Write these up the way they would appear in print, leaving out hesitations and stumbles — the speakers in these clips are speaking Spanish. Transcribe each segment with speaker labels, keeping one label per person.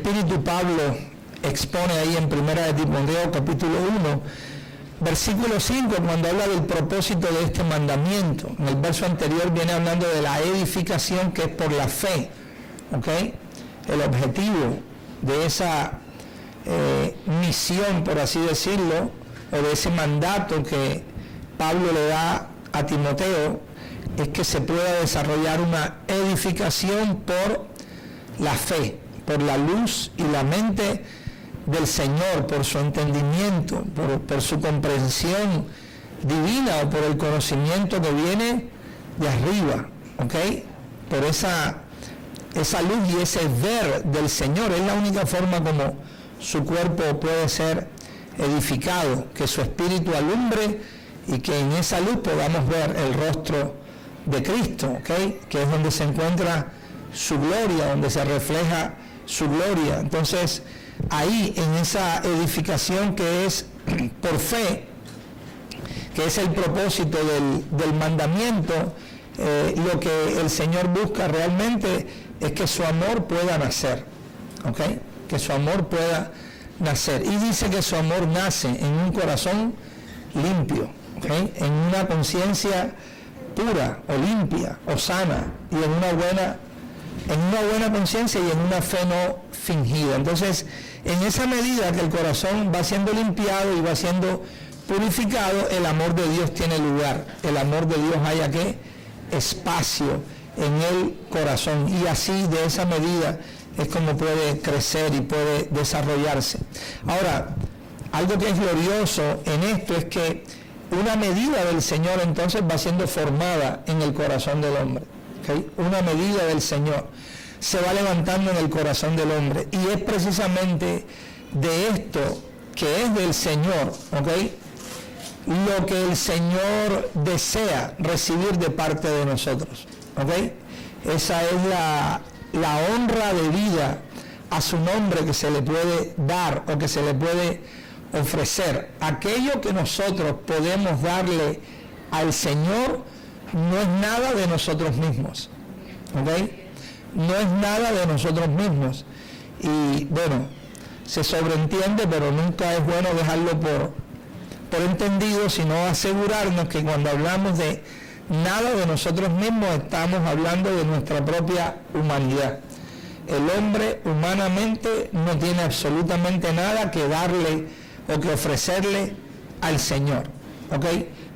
Speaker 1: Espíritu Pablo expone ahí en 1 de Timoteo capítulo 1, versículo 5, cuando habla del propósito de este mandamiento. En el verso anterior viene hablando de la edificación, que es por la fe, ¿ok? El objetivo de esa misión, por así decirlo, o de ese mandato que Pablo le da a Timoteo, es que se pueda desarrollar una edificación por la fe, por la luz y la mente del Señor, por su entendimiento, por su comprensión divina o por el conocimiento que viene de arriba, ¿ok? Por esa luz y ese ver del Señor. Es la única forma como su cuerpo puede ser edificado, que su espíritu alumbre y que en esa luz podamos ver el rostro de Cristo, ¿ok? Que es donde se encuentra su gloria, donde se refleja su gloria. Entonces, ahí en esa edificación que es por fe, que es el propósito del mandamiento, lo que el Señor busca realmente es que su amor pueda nacer, ¿ok? Que su amor pueda nacer. Y dice que su amor nace en un corazón limpio, ¿ok? En una conciencia pura o limpia o sana y en una buena conciencia y en una fe no fingida. Entonces, en esa medida que el corazón va siendo limpiado y va siendo purificado, el amor de Dios tiene lugar. El amor de Dios haya que espacio en el corazón, y así de esa medida es como puede crecer y puede desarrollarse. Ahora, algo que es glorioso en esto es que una medida del Señor entonces va siendo formada en el corazón del hombre, ¿okay? Una medida del Señor se va levantando en el corazón del hombre, y es precisamente de esto que es del Señor, ¿ok? Lo que el Señor desea recibir de parte de nosotros, ¿ok? Esa es la honra de vida a su nombre que se le puede dar o que se le puede ofrecer. Aquello que nosotros podemos darle al Señor no es nada de nosotros mismos, ¿ok? No es nada de nosotros mismos. Y bueno, se sobreentiende, pero nunca es bueno dejarlo por entendido, sino asegurarnos que cuando hablamos de nada de nosotros mismos, estamos hablando de nuestra propia humanidad. El hombre humanamente no tiene absolutamente nada que darle o que ofrecerle al Señor, ¿ok?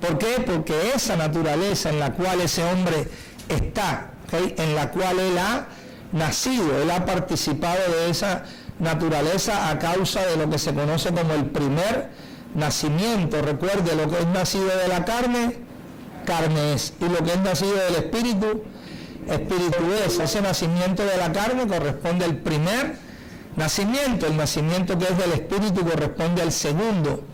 Speaker 1: ¿Por qué? Porque esa naturaleza en la cual ese hombre está, ¿okay? En la cual él ha nacido, él ha participado de esa naturaleza a causa de lo que se conoce como el primer nacimiento. Recuerde, lo que es nacido de la carne, carne es, y lo que es nacido del espíritu, espíritu es. Ese nacimiento de la carne corresponde al primer nacimiento, el nacimiento que es del espíritu corresponde al segundo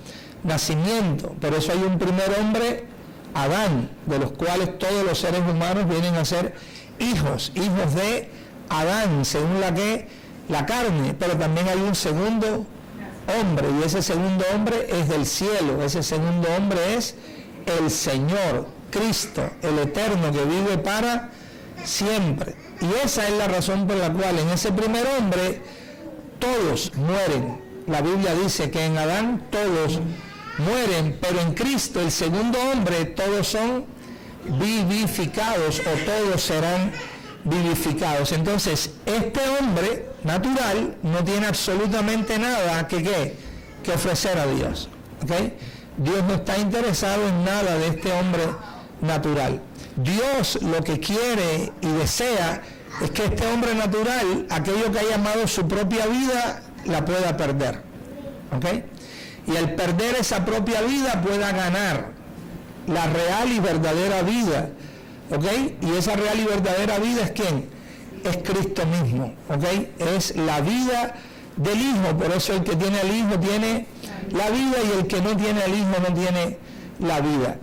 Speaker 1: nacimiento. Por eso hay un primer hombre, Adán, de los cuales todos los seres humanos vienen a ser hijos de Adán, según la carne, pero también hay un segundo hombre, y ese segundo hombre es del cielo. Ese segundo hombre es el Señor, Cristo, el eterno que vive para siempre. Y esa es la razón por la cual en ese primer hombre todos mueren. La Biblia dice que en Adán todos mueren, pero en Cristo, el segundo hombre, todos son vivificados, o todos serán vivificados. Entonces, este hombre natural no tiene absolutamente nada que ofrecer a Dios, ¿okay? Dios no está interesado en nada de este hombre natural. Dios lo que quiere y desea es que este hombre natural, aquello que ha llamado su propia vida, la pueda perder, ¿ok? Y al perder esa propia vida pueda ganar la real y verdadera vida, ¿ok? Y esa real y verdadera vida es ¿quién? Es Cristo mismo, ¿ok? Es la vida del Hijo. Por eso el que tiene al Hijo tiene la vida, y el que no tiene al Hijo no tiene la vida.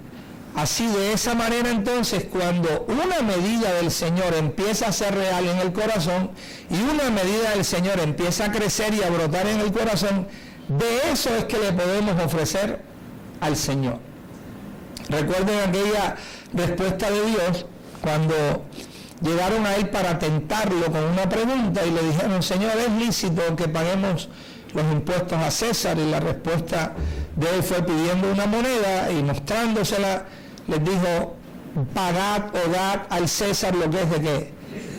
Speaker 1: Así, de esa manera, entonces, cuando una medida del Señor empieza a ser real en el corazón y una medida del Señor empieza a crecer y a brotar en el corazón, de eso es que le podemos ofrecer al Señor. Recuerden aquella respuesta de Dios cuando llegaron a él para tentarlo con una pregunta y le dijeron: Señor, ¿es lícito que paguemos los impuestos a César? Y la respuesta de él fue pidiendo una moneda y mostrándosela, les dijo: pagad o dad al César lo que es de qué,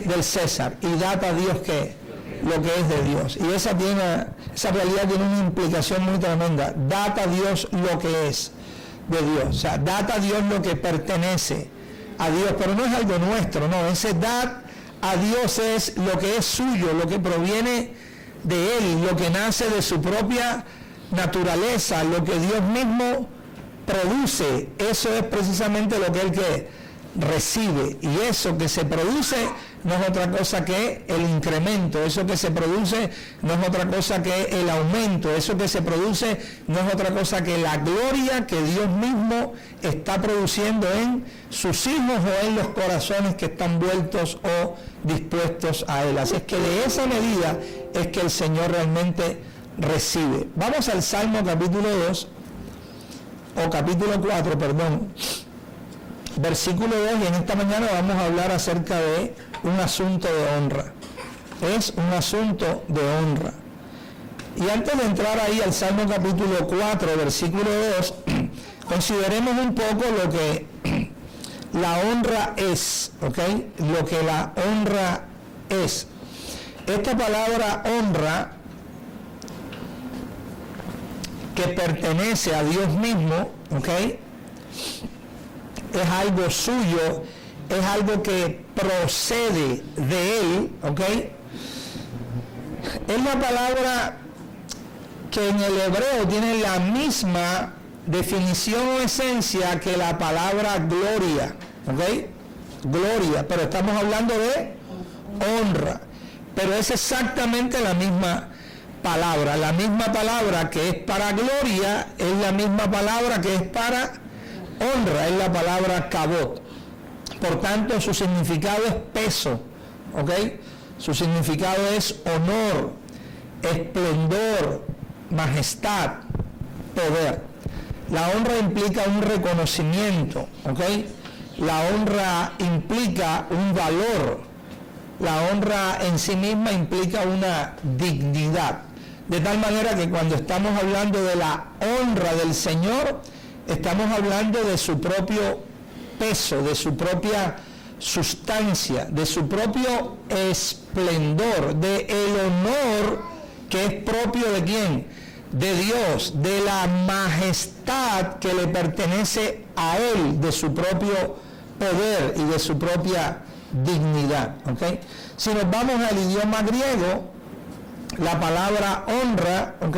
Speaker 1: del César, y dad a Dios que lo que es de Dios. Y esa realidad tiene una implicación muy tremenda. Dad a Dios lo que es de Dios, o sea, dad a Dios lo que pertenece a Dios, pero no es algo nuestro, no, ese dad a Dios es lo que es suyo, lo que proviene de Él, lo que nace de su propia naturaleza, lo que Dios mismo produce. Eso es precisamente lo que Él que recibe, y eso que se produce no es otra cosa que el incremento, eso que se produce no es otra cosa que el aumento, eso que se produce no es otra cosa que la gloria que Dios mismo está produciendo en sus hijos o en los corazones que están vueltos o dispuestos a Él. Así es que de esa medida es que el Señor realmente recibe. Vamos al Salmo capítulo 2, o capítulo 4, perdón, versículo 2, y en esta mañana vamos a hablar acerca de un asunto de honra. Es un asunto de honra. Y antes de entrar ahí al Salmo capítulo 4, versículo 2, consideremos un poco lo que la honra es, ¿ok? Lo que la honra es. Esta palabra honra, que pertenece a Dios mismo, ¿ok?, es algo suyo, es algo que procede de Él, ¿ok? Es la palabra que en el hebreo tiene la misma definición o esencia que la palabra gloria, ¿ok? Gloria, pero estamos hablando de honra, pero es exactamente la misma palabra. La misma palabra que es para gloria es la misma palabra que es para honra, es la palabra kabod. Por tanto, su significado es peso, ¿ok? Su significado es honor, esplendor, majestad, poder. La honra implica un reconocimiento, ¿ok? La honra implica un valor. La honra en sí misma implica una dignidad. De tal manera que cuando estamos hablando de la honra del Señor, estamos hablando de su propio peso, de su propia sustancia, de su propio esplendor, de el honor que es propio de ¿quién? De Dios, de la majestad que le pertenece a Él, de su propio poder y de su propia dignidad, ¿ok? Si nos vamos al idioma griego, la palabra honra, ¿ok?,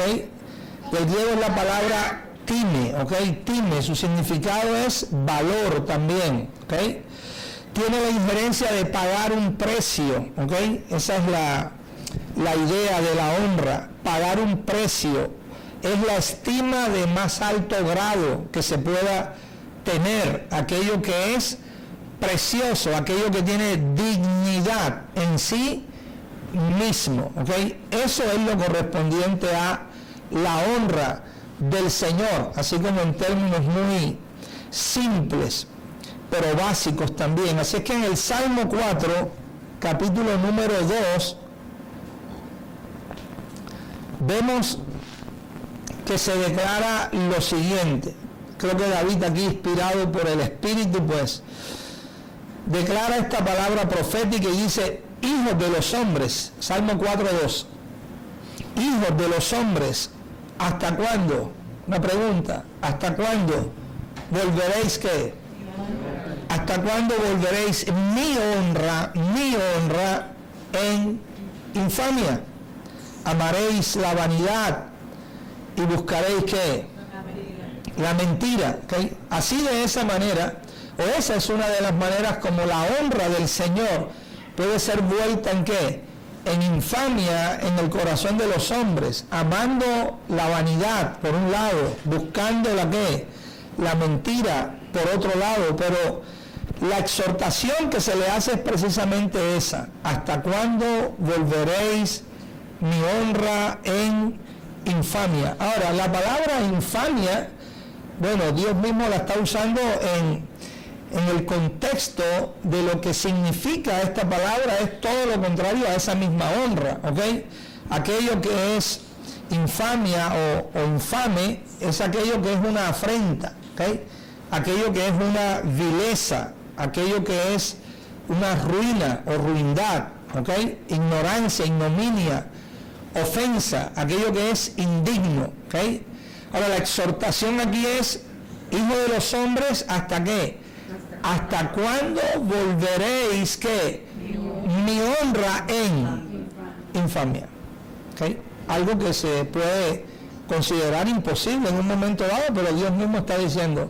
Speaker 1: del griego es la palabra time, ¿ok? Time, su significado es valor también, ¿ok? Tiene la injerencia de pagar un precio, ¿ok? Esa es la idea de la honra, pagar un precio. Es la estima de más alto grado que se pueda tener, aquello que es precioso, aquello que tiene dignidad en sí mismo, ¿ok? Eso es lo correspondiente a la honra del Señor, así como en términos muy simples, pero básicos también. Así es que en el Salmo 4, capítulo número 2, vemos que se declara lo siguiente. Creo que David, aquí inspirado por el Espíritu, pues declara esta palabra profética y dice: hijos de los hombres, Salmo 4:2, hijos de los hombres, ¿hasta cuándo? Una pregunta, ¿hasta cuándo volveréis qué? ¿Hasta cuándo volveréis mi honra en infamia? Amaréis la vanidad y buscaréis ¿qué? La mentira, ¿okay? Así, de esa manera, o esa es una de las maneras como la honra del Señor puede ser vuelta en ¿qué? En infamia en el corazón de los hombres, amando la vanidad por un lado, buscando la ¿qué? La mentira por otro lado. Pero la exhortación que se le hace es precisamente esa: ¿hasta cuándo volveréis mi honra en infamia? Ahora, la palabra infamia, bueno, Dios mismo la está usando en el contexto de lo que significa esta palabra, es todo lo contrario a esa misma honra, ¿ok? Aquello que es infamia o infame es aquello que es una afrenta, ¿ok? Aquello que es una vileza, aquello que es una ruina o ruindad, ¿ok? Ignorancia, ignominia, ofensa, aquello que es indigno, ¿ok? Ahora la exhortación aquí es, hijo de los hombres, ¿hasta qué? ¿Hasta cuándo volveréis qué? Mi honra en infamia, ¿ok? Algo que se puede considerar imposible en un momento dado, pero Dios mismo está diciendo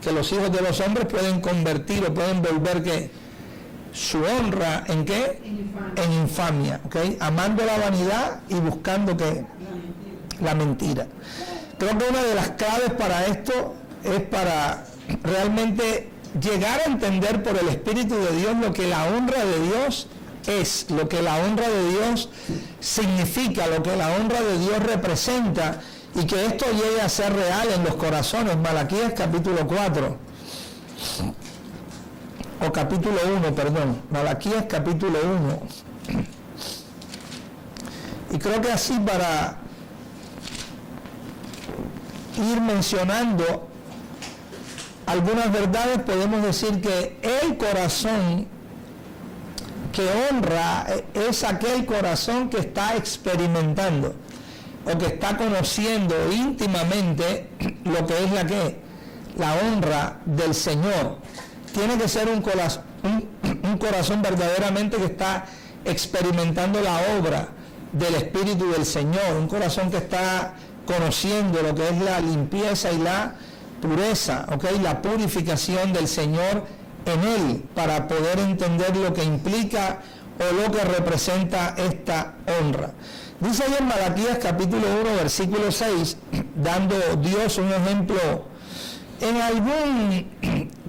Speaker 1: que los hijos de los hombres pueden convertir o pueden volver ¿qué? Su honra ¿en qué? En infamia, ¿ok? Amando la vanidad y buscando ¿qué? La mentira. Creo que una de las claves para esto es para realmente llegar a entender por el Espíritu de Dios lo que la honra de Dios es, lo que la honra de Dios significa, lo que la honra de Dios representa, y que esto llegue a ser real en los corazones. Malaquías capítulo 4, o capítulo 1, perdón, Malaquías capítulo 1. Y creo que así, para ir mencionando algunas verdades, podemos decir que el corazón que honra es aquel corazón que está experimentando o que está conociendo íntimamente lo que es la honra del Señor. Tiene que ser un corazón verdaderamente que está experimentando la obra del Espíritu del Señor, un corazón que está conociendo lo que es la limpieza y la pureza, ¿okay? La purificación del Señor en él, para poder entender lo que implica o lo que representa esta honra. Dice ahí en Malaquías capítulo 1, versículo 6, dando Dios un ejemplo en algún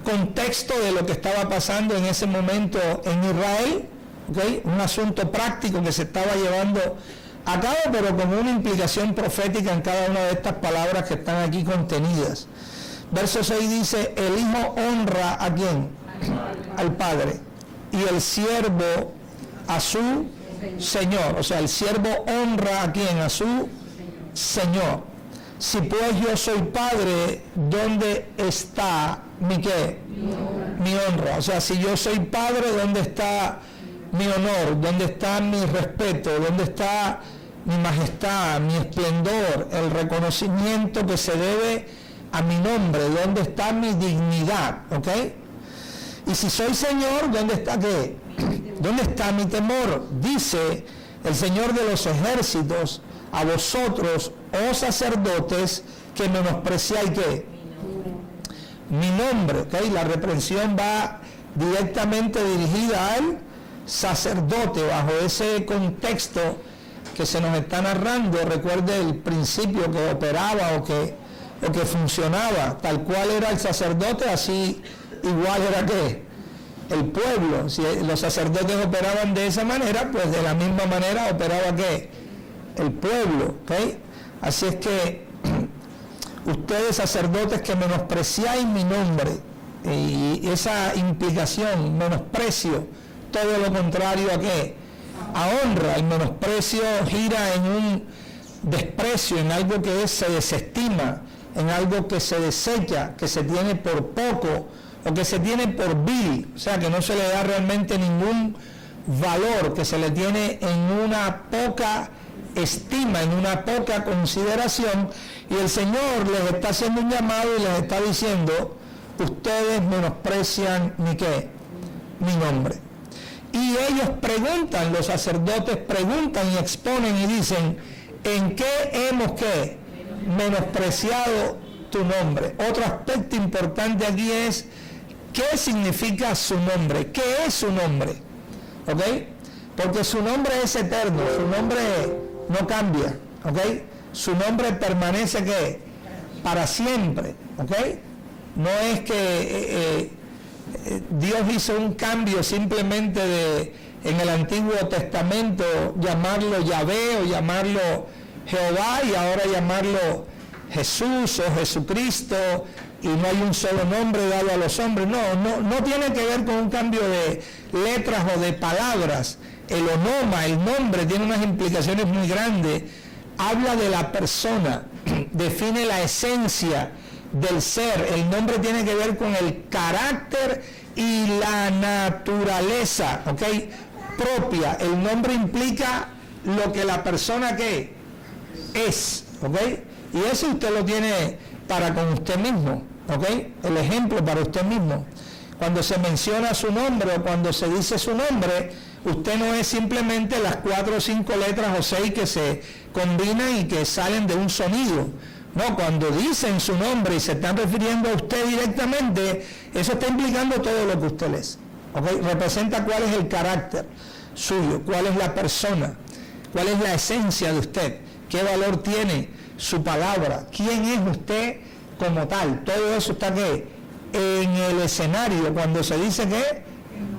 Speaker 1: contexto de lo que estaba pasando en ese momento en Israel, ¿okay? Un asunto práctico que se estaba llevando a cabo, pero con una implicación profética en cada una de estas palabras que están aquí contenidas. Verso 6 dice, el hijo honra ¿a quién? Al padre, y el siervo a su señor. O sea, el siervo honra ¿a quién? A su señor. Si pues yo soy padre, ¿dónde está mi qué? Mi honra. O sea, si yo soy padre, ¿dónde está mi honor? ¿Dónde está mi respeto? ¿Dónde está mi majestad, mi esplendor, el reconocimiento que se debe a mi nombre? ¿Dónde está mi dignidad? ¿Ok? Y si soy Señor, ¿dónde está qué? ¿Dónde está mi temor? Dice el Señor de los ejércitos a vosotros, oh sacerdotes, que menospreciáis ¿qué? Mi nombre. ¿Ok? La reprensión va directamente dirigida al sacerdote, bajo ese contexto que se nos está narrando. Recuerde el principio que operaba o que funcionaba, tal cual era el sacerdote, así igual era que el pueblo. Si los sacerdotes operaban de esa manera, pues de la misma manera operaba que el pueblo, ¿okay? Así es que ustedes sacerdotes que menospreciáis mi nombre, y esa implicación, menosprecio, todo lo contrario a qué, a honra. El menosprecio gira en un desprecio, en algo que se desestima, en algo que se desecha, que se tiene por poco o que se tiene por vil, o sea, que no se le da realmente ningún valor, que se le tiene en una poca estima, en una poca consideración. Y el Señor les está haciendo un llamado y les está diciendo, ustedes menosprecian mi qué, mi nombre. Y ellos preguntan, los sacerdotes preguntan y exponen y dicen, ¿en qué hemos qué? Menospreciado tu nombre. Otro aspecto importante aquí es, ¿qué significa su nombre? ¿Qué es su nombre? ¿Ok? Porque su nombre es eterno, su nombre no cambia, ¿ok? Su nombre permanece ¿qué? Para siempre, ¿ok? No es que Dios hizo un cambio simplemente en el Antiguo Testamento, llamarlo Yahvé o llamarlo Jehová, y ahora llamarlo Jesús o Jesucristo, y no hay un solo nombre dado a los hombres. No tiene que ver con un cambio de letras o de palabras. El onoma, el nombre, tiene unas implicaciones muy grandes. Habla de la persona, define la esencia del ser. El nombre tiene que ver con el carácter y la naturaleza, ¿ok? Propia. El nombre implica lo que la persona que es, ¿ok? Y eso usted lo tiene para con usted mismo, ¿ok? El ejemplo para usted mismo. Cuando se menciona su nombre o cuando se dice su nombre, usted no es simplemente las 4 o 5 letras o 6 que se combinan y que salen de un sonido. No, cuando dicen su nombre y se están refiriendo a usted directamente, eso está implicando todo lo que usted es, ¿ok? Representa cuál es el carácter suyo, cuál es la persona, cuál es la esencia de usted, qué valor tiene su palabra, quién es usted como tal. Todo eso está ¿qué? En el escenario cuando se dice que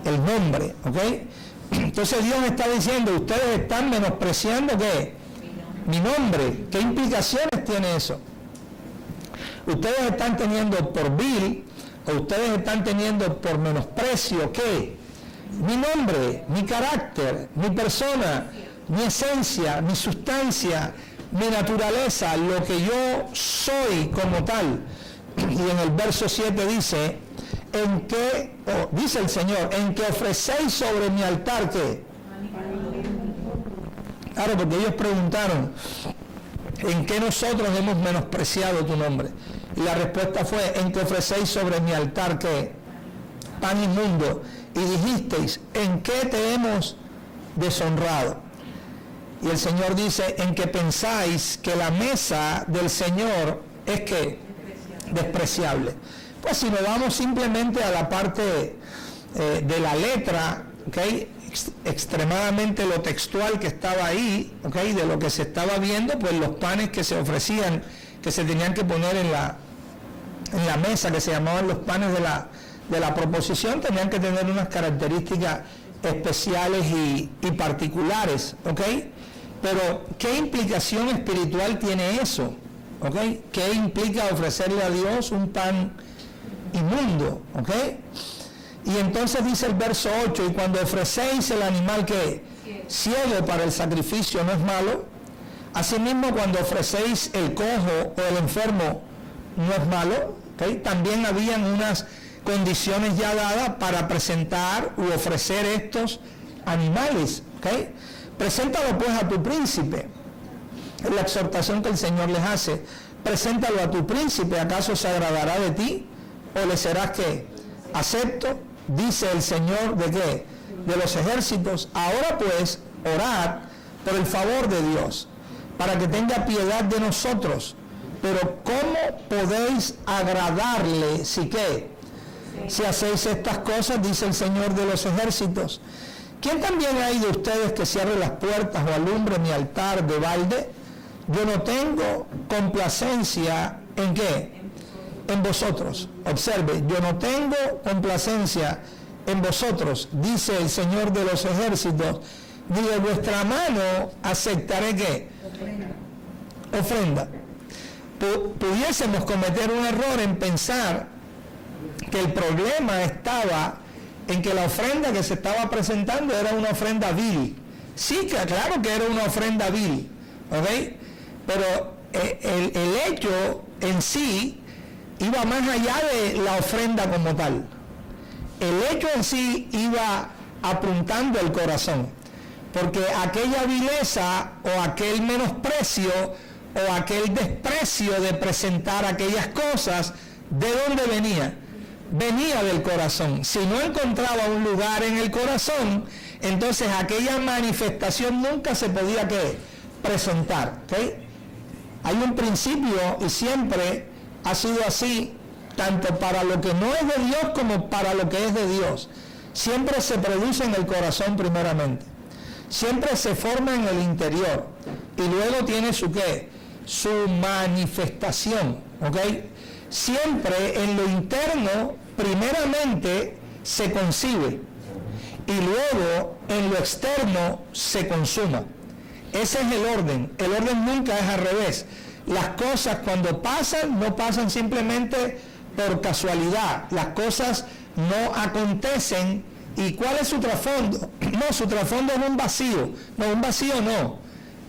Speaker 1: el nombre, ¿ok? Entonces Dios está diciendo, ustedes están menospreciando ¿qué? Mi nombre. ¿Qué implicaciones tiene eso? Ustedes están teniendo por vil, o ustedes están teniendo por menosprecio ¿qué? Mi nombre, mi carácter, mi persona, mi esencia, mi sustancia, mi naturaleza, lo que yo soy como tal. Y en el verso 7 dice, dice el Señor, en que ofrecéis sobre mi altar, ¿qué? Claro, porque ellos preguntaron, ¿en qué nosotros hemos menospreciado tu nombre? Y la respuesta fue, en que ofrecéis sobre mi altar, ¿qué? Pan inmundo. Y dijisteis, ¿en qué te hemos deshonrado? Y el Señor dice, en que pensáis que la mesa del Señor es que despreciable. Pues si nos vamos simplemente a la parte de la letra, ¿okay? Extremadamente lo textual que estaba ahí, ¿okay? De lo que se estaba viendo, pues los panes que se ofrecían, que se tenían que poner en la mesa, que se llamaban los panes de la proposición, tenían que tener unas características especiales y particulares, ¿ok? Pero, ¿qué implicación espiritual tiene eso? ¿Ok? ¿Qué implica ofrecerle a Dios un pan inmundo? ¿Ok? Y entonces dice el verso 8, y cuando ofrecéis el animal que ciego para el sacrificio no es malo, asimismo cuando ofrecéis el cojo o el enfermo no es malo, ¿ok? También habían unas condiciones ya dadas para presentar u ofrecer estos animales, ¿ok? Preséntalo pues a tu príncipe. Es la exhortación que el Señor les hace. Preséntalo a tu príncipe, ¿acaso se agradará de ti? ¿O le serás que acepto? Dice el Señor de qué? De los ejércitos. Ahora pues, orad por el favor de Dios, para que tenga piedad de nosotros. Pero ¿cómo podéis agradarle si qué? Si hacéis estas cosas, dice el Señor de los ejércitos. ¿Quién también hay de ustedes que cierre las puertas o alumbre mi altar de balde? Yo no tengo complacencia ¿en qué? En vosotros. Observe, yo no tengo complacencia en vosotros, dice el Señor de los ejércitos. Ni de vuestra mano aceptaré ¿qué? Ofrenda. Pudiésemos cometer un error en pensar que el problema estaba en que la ofrenda que se estaba presentando era una ofrenda vil. Sí, claro que era una ofrenda vil, ¿ok? Pero el hecho en sí iba más allá de la ofrenda como tal. El hecho en sí iba apuntando al corazón, porque aquella vileza o aquel menosprecio o aquel desprecio de presentar aquellas cosas, ¿de dónde venía? Venía del corazón. Si no encontraba un lugar en el corazón, entonces aquella manifestación nunca se podía ¿qué? Presentar, ¿okay? Hay un principio y siempre ha sido así, tanto para lo que no es de Dios como para lo que es de Dios. Siempre se produce en el corazón primeramente. Siempre se forma en el interior y luego tiene su ¿qué? Su manifestación, ¿ok? Siempre en lo interno, primeramente se concibe y luego en lo externo se consuma. Ese es el orden. El orden nunca es al revés. Las cosas cuando pasan, no pasan simplemente por casualidad. Las cosas no acontecen. ¿Y cuál es su trasfondo? No, su trasfondo es un vacío. No, un vacío no.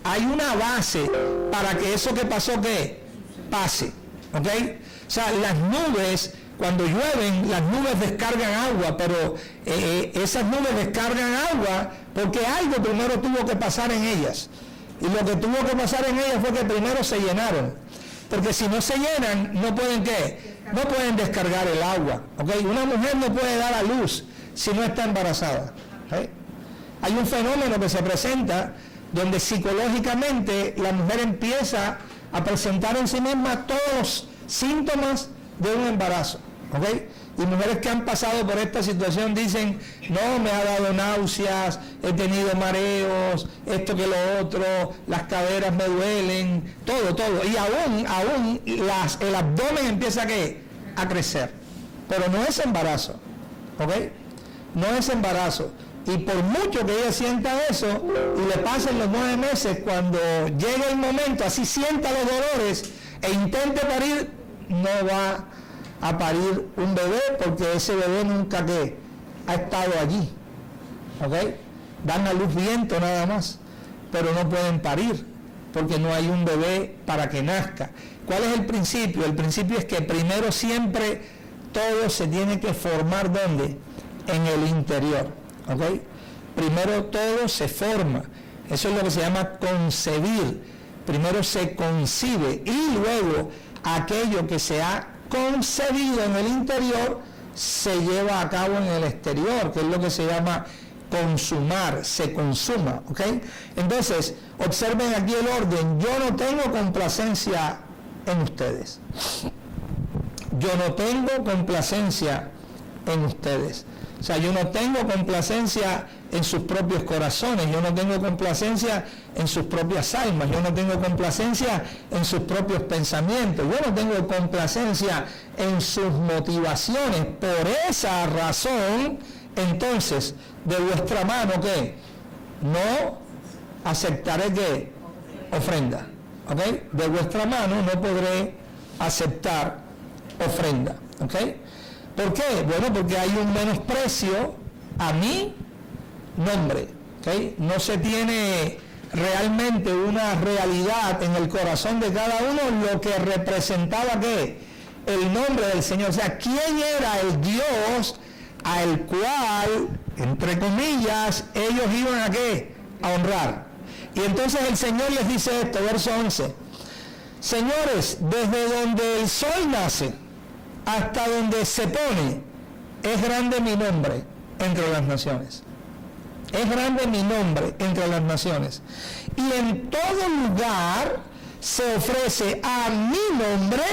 Speaker 1: Hay una base para que eso que pasó, ¿qué? Pase. ¿Ok? O sea, las nubes, cuando llueven, las nubes descargan agua, pero esas nubes descargan agua porque algo primero tuvo que pasar en ellas. Y lo que tuvo que pasar en ellas fue que primero se llenaron. Porque si no se llenan, no pueden ¿qué? No pueden descargar el agua. ¿Ok? Una mujer no puede dar a luz si no está embarazada. ¿Okay? Hay un fenómeno que se presenta donde psicológicamente la mujer empieza a presentar en sí misma todos los síntomas de un embarazo. ¿Okay? Y mujeres que han pasado por esta situación dicen, no, me ha dado náuseas, he tenido mareos, esto que lo otro, las caderas me duelen, todo. Y aún el abdomen empieza a crecer. Pero no es embarazo. ¿Ok? No es embarazo. Y por mucho que ella sienta eso y le pasen los 9 meses, cuando llegue el momento, así sienta los dolores e intente parir, no va a parir un bebé porque ese bebé nunca ha estado allí. ¿Ok? Dan a luz viento nada más, pero no pueden parir porque no hay un bebé para que nazca. ¿Cuál es el principio? El principio es que primero siempre todo se tiene que formar ¿dónde? En el interior. ¿Ok? Primero todo se forma. Eso es lo que se llama concebir. Primero se concibe y luego aquello que se ha concebido en el interior se lleva a cabo en el exterior, que es lo que se llama consumar, se consuma. ¿Ok? Entonces, observen aquí el orden. Yo no tengo complacencia en ustedes. Yo no tengo complacencia en ustedes. O sea, yo no tengo complacencia en sus propios corazones, yo no tengo complacencia en sus propias almas, yo no tengo complacencia en sus propios pensamientos, yo no tengo complacencia en sus motivaciones. Por esa razón, entonces, de vuestra mano, ¿qué? No aceptaré ¿qué? Ofrenda. ¿Ok? De vuestra mano no podré aceptar ofrenda. ¿Ok? ¿Por qué? Bueno, porque hay un menosprecio a mi nombre. ¿Okay? No se tiene realmente una realidad en el corazón de cada uno lo que representaba ¿qué? El nombre del Señor. O sea, ¿quién era el Dios al cual, entre comillas, ellos iban a ¿qué? A honrar? Y entonces el Señor les dice esto, verso 11. Señores, desde donde el sol nace hasta donde se pone, es grande mi nombre entre las naciones. Es grande mi nombre entre las naciones. Y en todo lugar se ofrece a mi nombre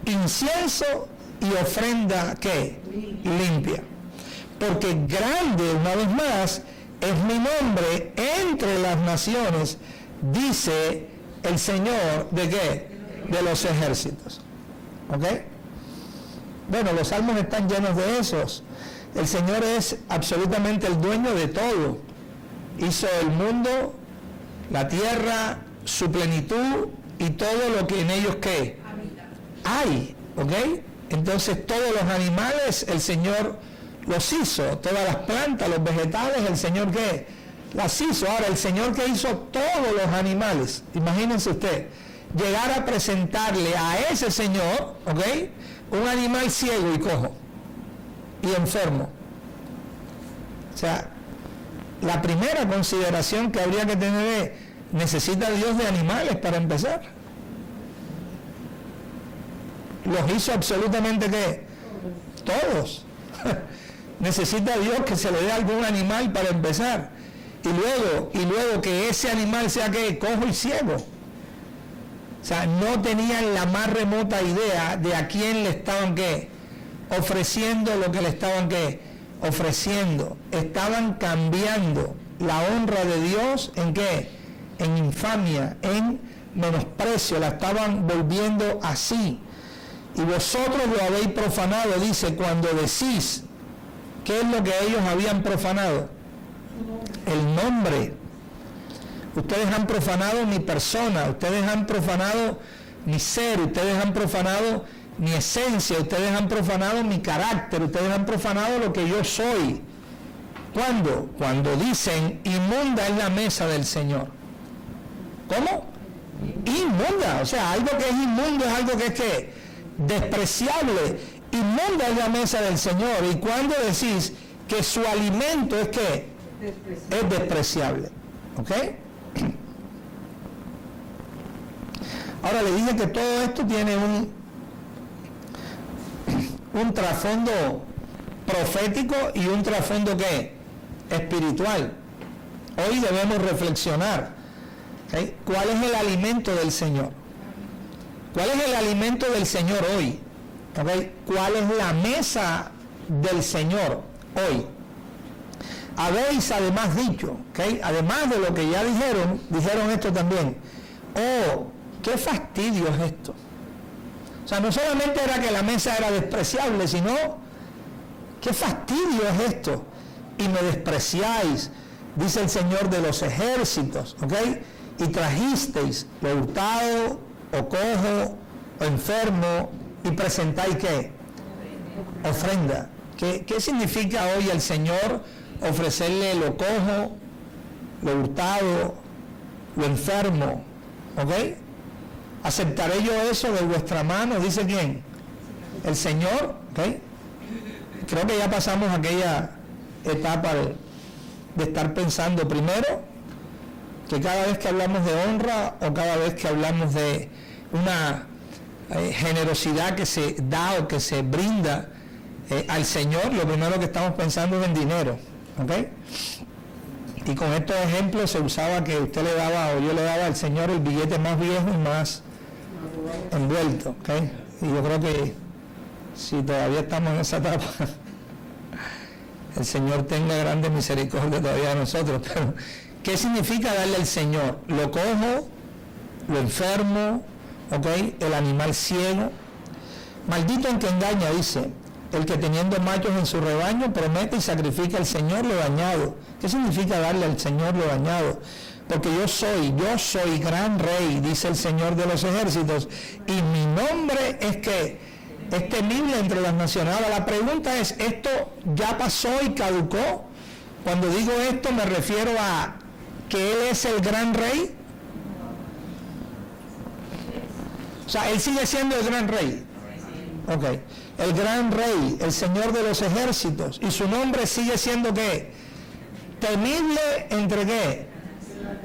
Speaker 1: incienso y ofrenda, ¿qué? Limpia. Porque grande, una vez más, es mi nombre entre las naciones, dice el Señor, ¿de qué? De los ejércitos. ¿Ok? Bueno, los salmos están llenos de esos. El Señor es absolutamente el dueño de todo. Hizo el mundo, la tierra, su plenitud y todo lo que en ellos ¿qué? Hay. ¿Ok? Entonces todos los animales el Señor los hizo. Todas las plantas, los vegetales, el Señor ¿qué? Las hizo. Ahora, el Señor que hizo todos los animales, imagínense usted, llegar a presentarle a ese Señor, ¿ok? Un animal ciego y cojo y enfermo. O sea, la primera consideración que habría que tener es, ¿necesita Dios de animales para empezar? Los hizo absolutamente ¿qué? Todos. Necesita Dios que se le dé algún animal para empezar. Y luego que ese animal sea ¿qué? Cojo y ciego. O sea, no tenían la más remota idea de a quién le estaban ¿qué? Ofreciendo lo que le estaban ¿qué? Ofreciendo. Estaban cambiando la honra de Dios en ¿qué? En infamia, en menosprecio. La estaban volviendo así. Y vosotros lo habéis profanado, dice, cuando decís, ¿qué es lo que ellos habían profanado? El nombre. Ustedes han profanado mi persona, ustedes han profanado mi ser, ustedes han profanado mi esencia, ustedes han profanado mi carácter, ustedes han profanado lo que yo soy. ¿Cuándo? Cuando dicen, inmunda es la mesa del Señor. ¿Cómo? Inmunda, o sea, algo que es inmundo es algo que es ¿qué? Despreciable. Inmunda es la mesa del Señor. ¿Y cuando decís que su alimento es ¿qué? Es despreciable. ¿Ok? Ahora le dije que todo esto tiene un trasfondo profético y un trasfondo ¿qué? Espiritual. Hoy debemos reflexionar, ¿okay? ¿Cuál es el alimento del Señor? ¿Cuál es el alimento del Señor hoy? ¿Okay? ¿Cuál es la mesa del Señor hoy? Habéis además dicho, ¿okay? Además de lo que ya dijeron esto también. Oh, qué fastidio es esto. O sea, no solamente era que la mesa era despreciable, sino qué fastidio es esto. Y me despreciáis, dice el Señor de los ejércitos, ¿ok? Y trajisteis lo hurtado, o cojo, o enfermo, y presentáis ¿qué? Ofrenda. ¿Qué significa hoy el Señor ofrecerle lo cojo, lo hurtado, lo enfermo? ¿Ok? ¿Aceptaré yo eso de vuestra mano? Dice quién, el Señor. ¿Ok? Creo que ya pasamos aquella etapa de estar pensando primero que cada vez que hablamos de honra o cada vez que hablamos de una generosidad que se da o que se brinda al Señor, lo primero que estamos pensando es en dinero. ¿Ok? Y con estos ejemplos se usaba que usted le daba o yo le daba al Señor el billete más viejo y más envuelto. ¿Ok? Y yo creo que si todavía estamos en esa etapa, el Señor tenga grande misericordia todavía de nosotros. Pero ¿qué significa darle al Señor? Lo cojo, lo enfermo, ¿ok? El animal ciego. Maldito el que engaña, dice, el que teniendo machos en su rebaño promete y sacrifica al Señor lo dañado. ¿Qué significa darle al Señor lo dañado? Porque yo soy gran rey, dice el Señor de los ejércitos, y mi nombre es que es temible entre las naciones. Ahora la pregunta es, ¿esto ya pasó y caducó? Cuando digo esto me refiero a que Él es el gran rey. O sea, Él sigue siendo el gran rey. Ok. El gran rey, el Señor de los ejércitos, y su nombre sigue siendo ¿qué? Temible entre ¿qué?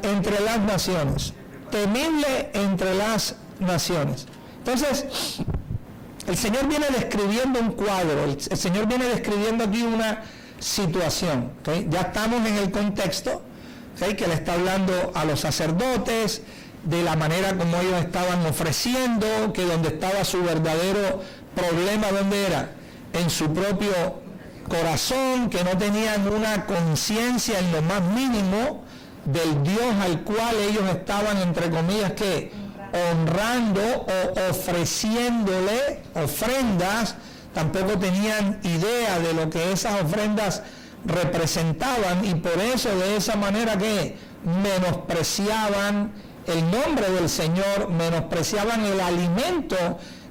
Speaker 1: Entre las naciones. Temible entre las naciones. Entonces, el Señor viene describiendo un cuadro, el Señor viene describiendo aquí una situación. ¿Okay? Ya estamos en el contexto, ¿okay? Que le está hablando a los sacerdotes, de la manera como ellos estaban ofreciendo, que donde estaba su verdadero problema, ¿dónde era? En su propio corazón, que no tenían una conciencia en lo más mínimo del Dios al cual ellos estaban, entre comillas, que honrando o ofreciéndole ofrendas. Tampoco tenían idea de lo que esas ofrendas representaban, y por eso de esa manera que menospreciaban el nombre del Señor, menospreciaban el alimento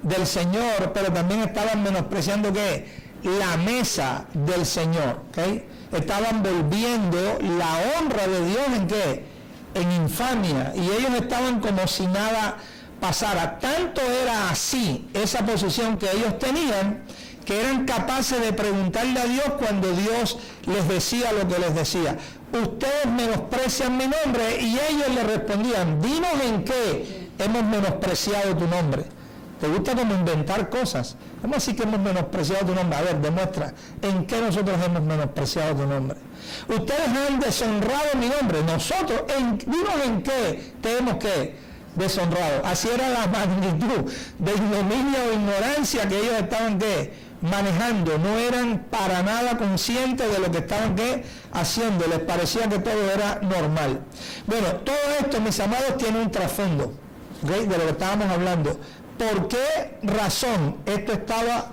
Speaker 1: del Señor, pero también estaban menospreciando ¿qué? La mesa del Señor. ¿Okay? Estaban volviendo la honra de Dios en ¿qué? En infamia, y ellos estaban como si nada pasara. Tanto era así esa posición que ellos tenían, que eran capaces de preguntarle a Dios cuando Dios les decía lo que les decía: ustedes menosprecian mi nombre, y ellos le respondían: dinos en qué hemos menospreciado tu nombre. ¿Te gusta como inventar cosas? ¿Cómo así que hemos menospreciado tu nombre? A ver, demuestra en qué nosotros hemos menospreciado tu nombre. Ustedes han deshonrado mi nombre. Nosotros, dinos en qué te hemos ¿qué? Deshonrado. Así era la magnitud de ignominia o ignorancia que ellos estaban ¿qué? Manejando. No eran para nada conscientes de lo que estaban ¿qué? Haciendo. Les parecía que todo era normal. Bueno, todo esto, mis amados, tiene un trasfondo, ¿okay? De lo que estábamos hablando. ¿Por qué razón esto estaba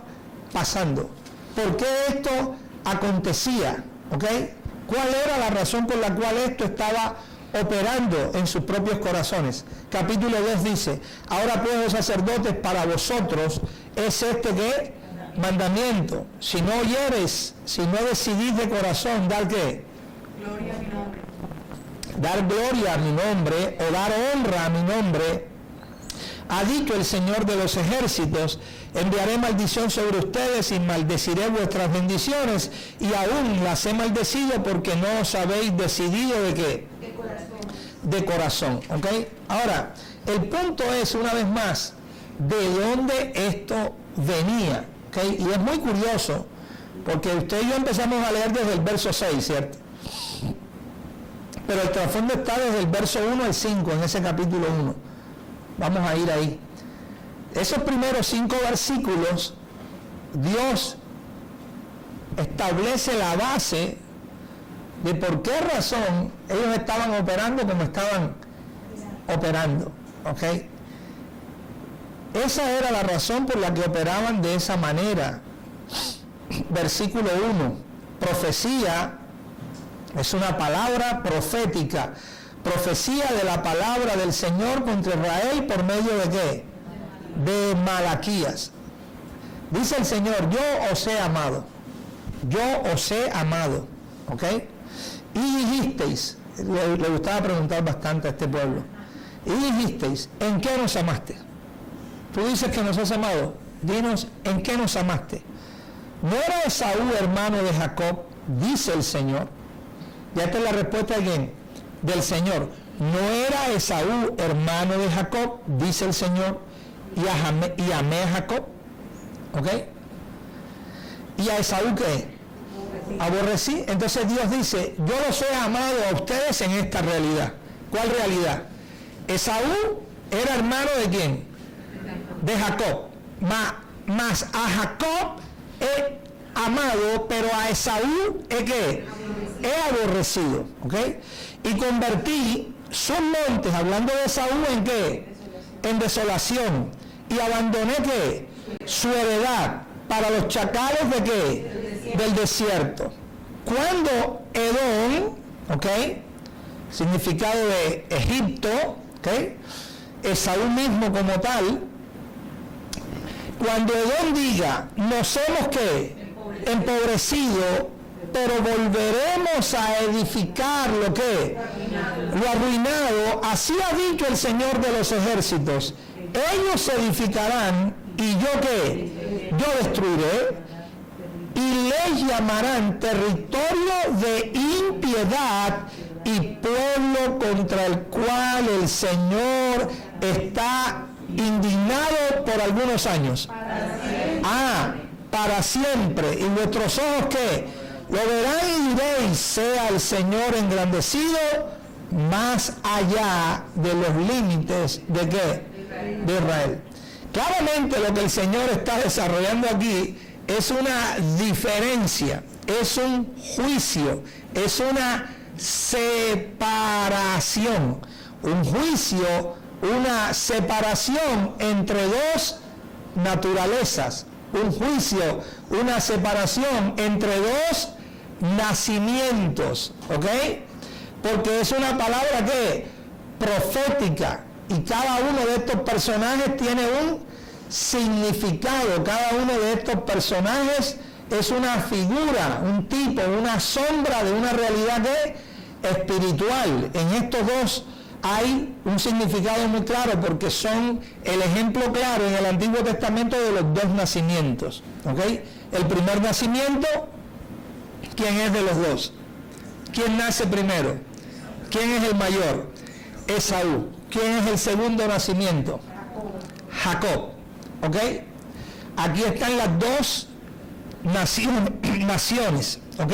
Speaker 1: pasando? ¿Por qué esto acontecía? ¿Okay? ¿Cuál era la razón por la cual esto estaba operando en sus propios corazones. Capítulo 2 dice, ahora pues, los sacerdotes, para vosotros es este ¿qué? Mandamiento. Si no oyeres, si no decidís de corazón, ¿dar qué?
Speaker 2: Gloria a mi nombre.
Speaker 1: Dar gloria a mi nombre o dar honra a mi nombre, ha dicho el Señor de los ejércitos, enviaré maldición sobre ustedes y maldeciré vuestras bendiciones, y aún las he maldecido porque no os habéis decidido ¿de qué?
Speaker 2: De corazón.
Speaker 1: De corazón, ¿ok? Ahora, el punto es, una vez más, de dónde esto venía, ¿ok? Y es muy curioso, porque usted y yo empezamos a leer desde el verso 6, ¿cierto? Pero el trasfondo está desde el verso 1 al 5, en ese capítulo 1. Vamos a ir ahí. Esos primeros 5 versículos, Dios establece la base de por qué razón ellos estaban operando como estaban operando. ¿Ok? Esa era la razón por la que operaban de esa manera. Versículo 1. Profecía es una palabra profética. Profecía de la palabra del Señor contra Israel por medio de ¿qué? De Malaquías. Dice el Señor, yo os he amado. Yo os he amado. ¿Ok? Y dijisteis, le gustaba preguntar bastante a este pueblo, y dijisteis, ¿en qué nos amaste? Tú dices que nos has amado. Dinos, ¿en qué nos amaste? ¿No era Esaú hermano de Jacob? Dice el Señor. Ya esta es la respuesta de quién? Del Señor. ¿No era Esaú hermano de Jacob? Dice el Señor. Y amé a Jacob. ¿Ok? ¿Y a Esaú qué? Aborrecí. Entonces Dios dice, yo los he amado a ustedes en esta realidad. ¿Cuál realidad? Esaú era hermano de quién? De Jacob. Más a Jacob he amado, pero a Esaú he ¿qué? He aborrecido. ¿Ok? Y convertí sus montes, hablando de Esaú, ¿en qué? En desolación. Y abandoné ¿qué? Su heredad para los chacales de ¿qué? Del desierto. Cuando Edom, ¿ok? Significado de Egipto, ¿ok? Esaú mismo como tal, cuando Edom diga, nos hemos ¿qué? Empobrecido, pero volveremos a edificar lo que lo arruinado, así ha dicho el Señor de los ejércitos, ellos edificarán y yo ¿qué? Yo destruiré, y les llamarán territorio de impiedad y pueblo contra el cual el Señor está indignado por algunos años. Para siempre. ¿Y vuestros ojos qué? Lo verán y diréis, sea el Señor engrandecido más allá de los límites de ¿qué? De Israel. Claramente lo que el Señor está desarrollando aquí es una diferencia, es un juicio, es una separación, un juicio, una separación entre dos naturalezas, un juicio, una separación entre dos nacimientos, ¿ok? Porque es una palabra que profética, y cada uno de estos personajes tiene un significado, cada uno de estos personajes es una figura, un tipo, una sombra de una realidad que espiritual. En estos dos hay un significado muy claro porque son el ejemplo claro en el Antiguo Testamento de los dos nacimientos. ¿Ok? El primer nacimiento, ¿quién es de los dos? ¿Quién nace primero? ¿Quién es el mayor? Esaú. ¿Quién es el segundo nacimiento? Jacob. ¿Ok? Aquí están las dos naciones. ¿Ok?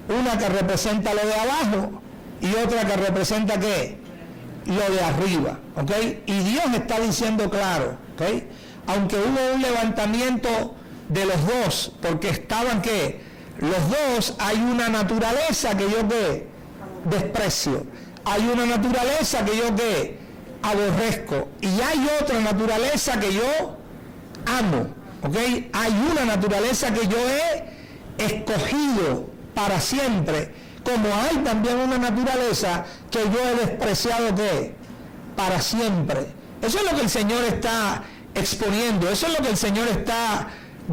Speaker 1: Una que representa lo de abajo y otra que representa ¿qué? Lo de arriba. ¿Ok? Y Dios está diciendo claro. ¿Ok? Aunque hubo un levantamiento de los dos, porque estaban ¿qué? Los dos, hay una naturaleza que yo ¿qué? Desprecio. Hay una naturaleza que yo ¿qué? Aborrezco. Y hay otra naturaleza que yo amo. ¿Ok? Hay una naturaleza que yo he escogido para siempre como hay también una naturaleza que yo he despreciado ¿qué? Para siempre. Eso es lo que el Señor está exponiendo, eso es lo que el Señor está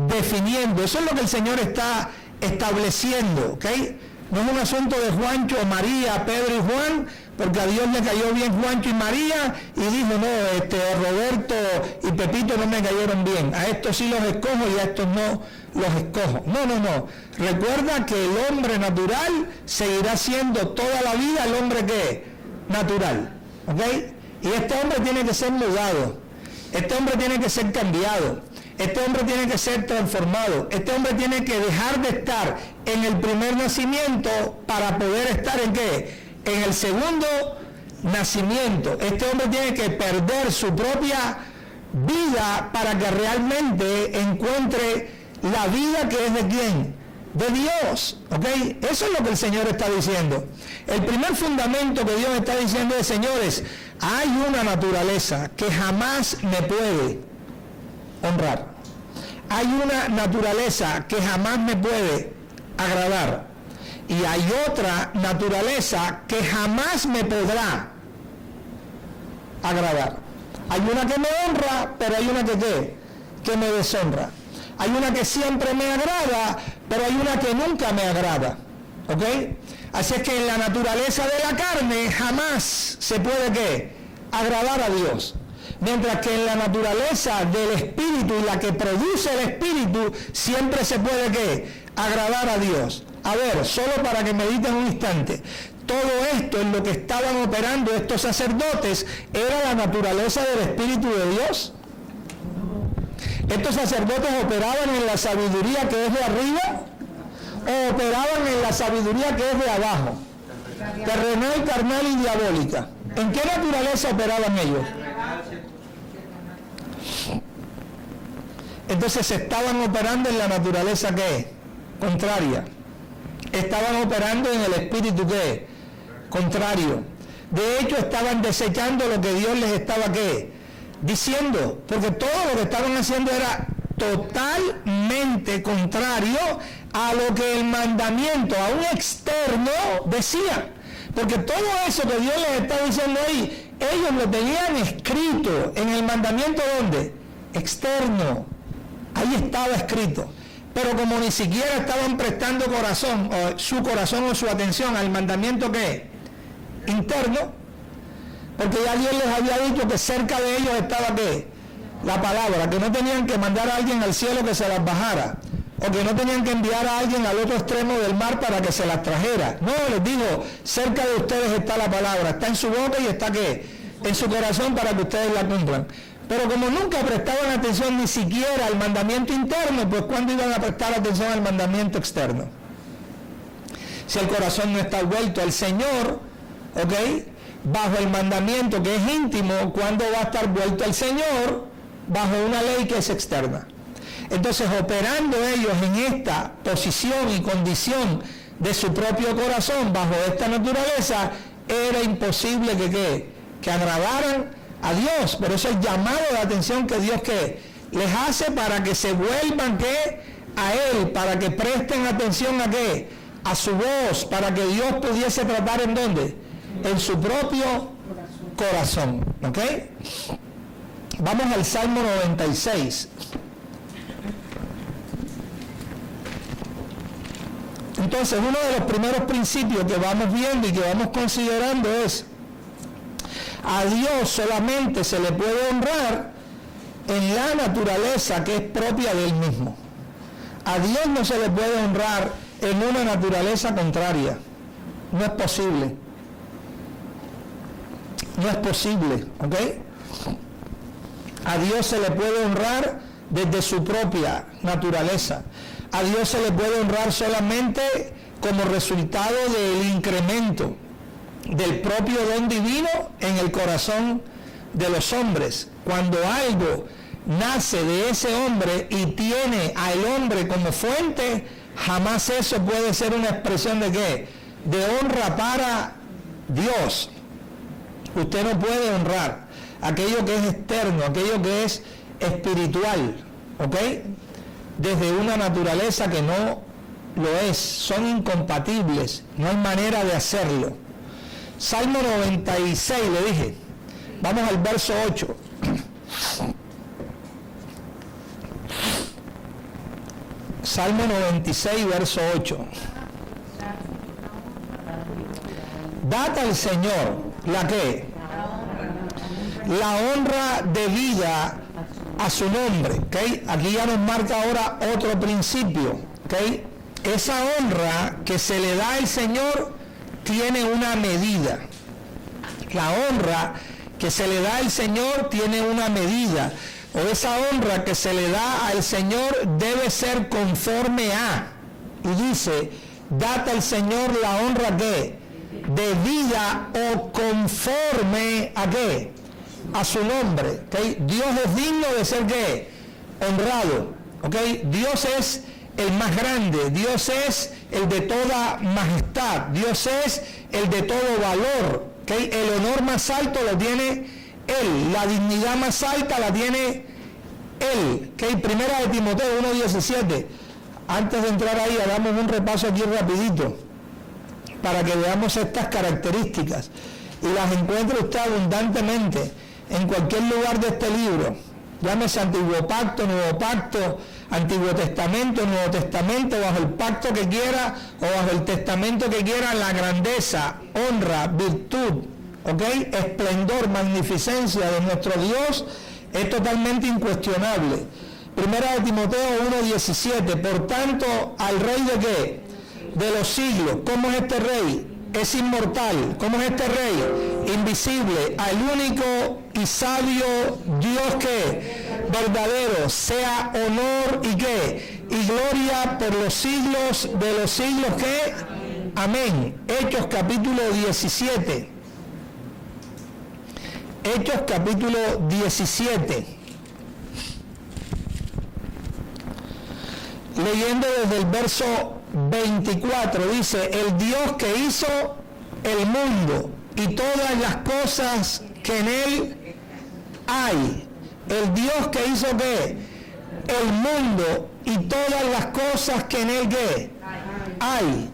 Speaker 1: definiendo, eso es lo que el Señor está estableciendo, ¿ok? No es un asunto de Juancho, María, Pedro y Juan, porque a Dios le cayó bien Juancho y María, y dijo, no, Roberto y Pepito no me cayeron bien, a estos sí los escojo y a estos no los escojo. No, no, no. Recuerda que el hombre natural seguirá siendo toda la vida el hombre que natural, ¿ok? Y este hombre tiene que ser mudado, este hombre tiene que ser cambiado, este hombre tiene que ser transformado, este hombre tiene que dejar de estar en el primer nacimiento para poder estar en ¿qué? En el segundo nacimiento. Este hombre tiene que perder su propia vida para que realmente encuentre la vida que es de ¿quién? De Dios, ¿ok? Eso es lo que el Señor está diciendo. El primer fundamento que Dios está diciendo es, señores, hay una naturaleza que jamás me puede honrar. Hay una naturaleza que jamás me puede agradar. Y hay otra naturaleza que jamás me podrá agradar. Hay una que me honra, pero hay una que me deshonra. Hay una que siempre me agrada, pero hay una que nunca me agrada. ¿Ok? Así es que en la naturaleza de la carne jamás se puede ¿qué? Agradar a Dios. Mientras que en la naturaleza del Espíritu y la que produce el Espíritu, siempre se puede ¿qué? Agradar a Dios. A ver, solo para que mediten un instante. Todo esto en lo que estaban operando estos sacerdotes era la naturaleza del Espíritu de Dios. ¿Estos sacerdotes operaban en la sabiduría que es de arriba o operaban en la sabiduría que es de abajo? Terrenal, carnal y diabólica. ¿En qué naturaleza operaban ellos? Entonces estaban operando en la naturaleza que es contraria. Estaban operando en el espíritu que es contrario. De hecho, estaban desechando lo que Dios les estaba ¿qué? Diciendo, porque todo lo que estaban haciendo era totalmente contrario a lo que el mandamiento, a un externo, decía. Porque todo eso que Dios les está diciendo ahí, ellos lo tenían escrito en el mandamiento, ¿dónde? Externo. Ahí estaba escrito. Pero como ni siquiera estaban prestando corazón, o su atención al mandamiento que interno, porque ya Dios les había dicho que cerca de ellos estaba ¿qué? La palabra, que no tenían que mandar a alguien al cielo que se las bajara, o que no tenían que enviar a alguien al otro extremo del mar para que se las trajera. No, les digo, cerca de ustedes está la palabra, está en su boca y está ¿qué? En su corazón para que ustedes la cumplan. Pero como nunca prestaban atención ni siquiera al mandamiento interno, pues ¿cuándo iban a prestar atención al mandamiento externo? Si el corazón no está vuelto al Señor, ¿ok? Bajo el mandamiento que es íntimo, ¿cuándo va a estar vuelto al Señor? Bajo una ley que es externa. Entonces, operando ellos en esta posición y condición de su propio corazón, bajo esta naturaleza, era imposible que agradaran a Dios. Pero eso es el llamado de atención que Dios ¿qué? Les hace para que se vuelvan ¿qué? A Él, para que presten atención a ¿qué? A su voz, para que Dios pudiese tratar ¿en dónde? En su propio corazón. ¿Ok? Vamos al Salmo 96. Entonces, uno de los primeros principios que vamos viendo y que vamos considerando es: a Dios solamente se le puede honrar en la naturaleza que es propia de Él mismo. A Dios no se le puede honrar en una naturaleza contraria. No es posible. No es posible, ¿ok? A Dios se le puede honrar desde su propia naturaleza. A Dios se le puede honrar solamente como resultado del incremento del propio don divino en el corazón de los hombres. Cuando algo nace de ese hombre y tiene al hombre como fuente, jamás eso puede ser una expresión de ¿qué? De honra para Dios. Usted no puede honrar aquello que es externo, aquello que es espiritual, ¿ok? Desde una naturaleza que no lo es, son incompatibles, no hay manera de hacerlo. Salmo 96, le dije, vamos al verso 8. Salmo 96, verso 8. Dad al Señor, ¿la qué? La honra debida a su nombre, ¿okay? Aquí ya nos marca ahora otro principio, ¿okay? Esa honra que se le da al Señor tiene una medida. La honra que se le da al Señor tiene una medida. O esa honra que se le da al Señor debe ser conforme a. Y dice, dad al Señor la honra que debida o conforme a qué, a su nombre. ¿Okay? Dios es digno de ser qué, honrado. ¿Okay? Dios es el más grande, Dios es el de toda majestad, Dios es el de todo valor. ¿Okay? El honor más alto lo tiene Él, la dignidad más alta la tiene Él. ¿Okay? Primera de Timoteo 1:17. Antes de entrar ahí, hagamos un repaso aquí rapidito para que veamos estas características y las encuentre usted abundantemente en cualquier lugar de este libro. Llámese Antiguo Pacto, Nuevo Pacto, Antiguo Testamento, Nuevo Testamento, bajo el pacto que quiera o bajo el testamento que quiera, la grandeza, honra, virtud, ¿okay? Esplendor, magnificencia de nuestro Dios es totalmente incuestionable. Primera de Timoteo 1:17, por tanto, al Rey de qué? De los siglos. ¿Cómo es este Rey? Es inmortal. ¿Cómo es este Rey? Invisible. Al único y sabio Dios que verdadero, sea honor y qué, y gloria por los siglos de los siglos que. Amén. Hechos capítulo 17. Hechos capítulo 17. Leyendo desde el verso 24, dice, el Dios que hizo el mundo y todas las cosas que en él hay. El Dios que hizo ¿qué? El mundo y todas las cosas que en él ¿qué? Hay.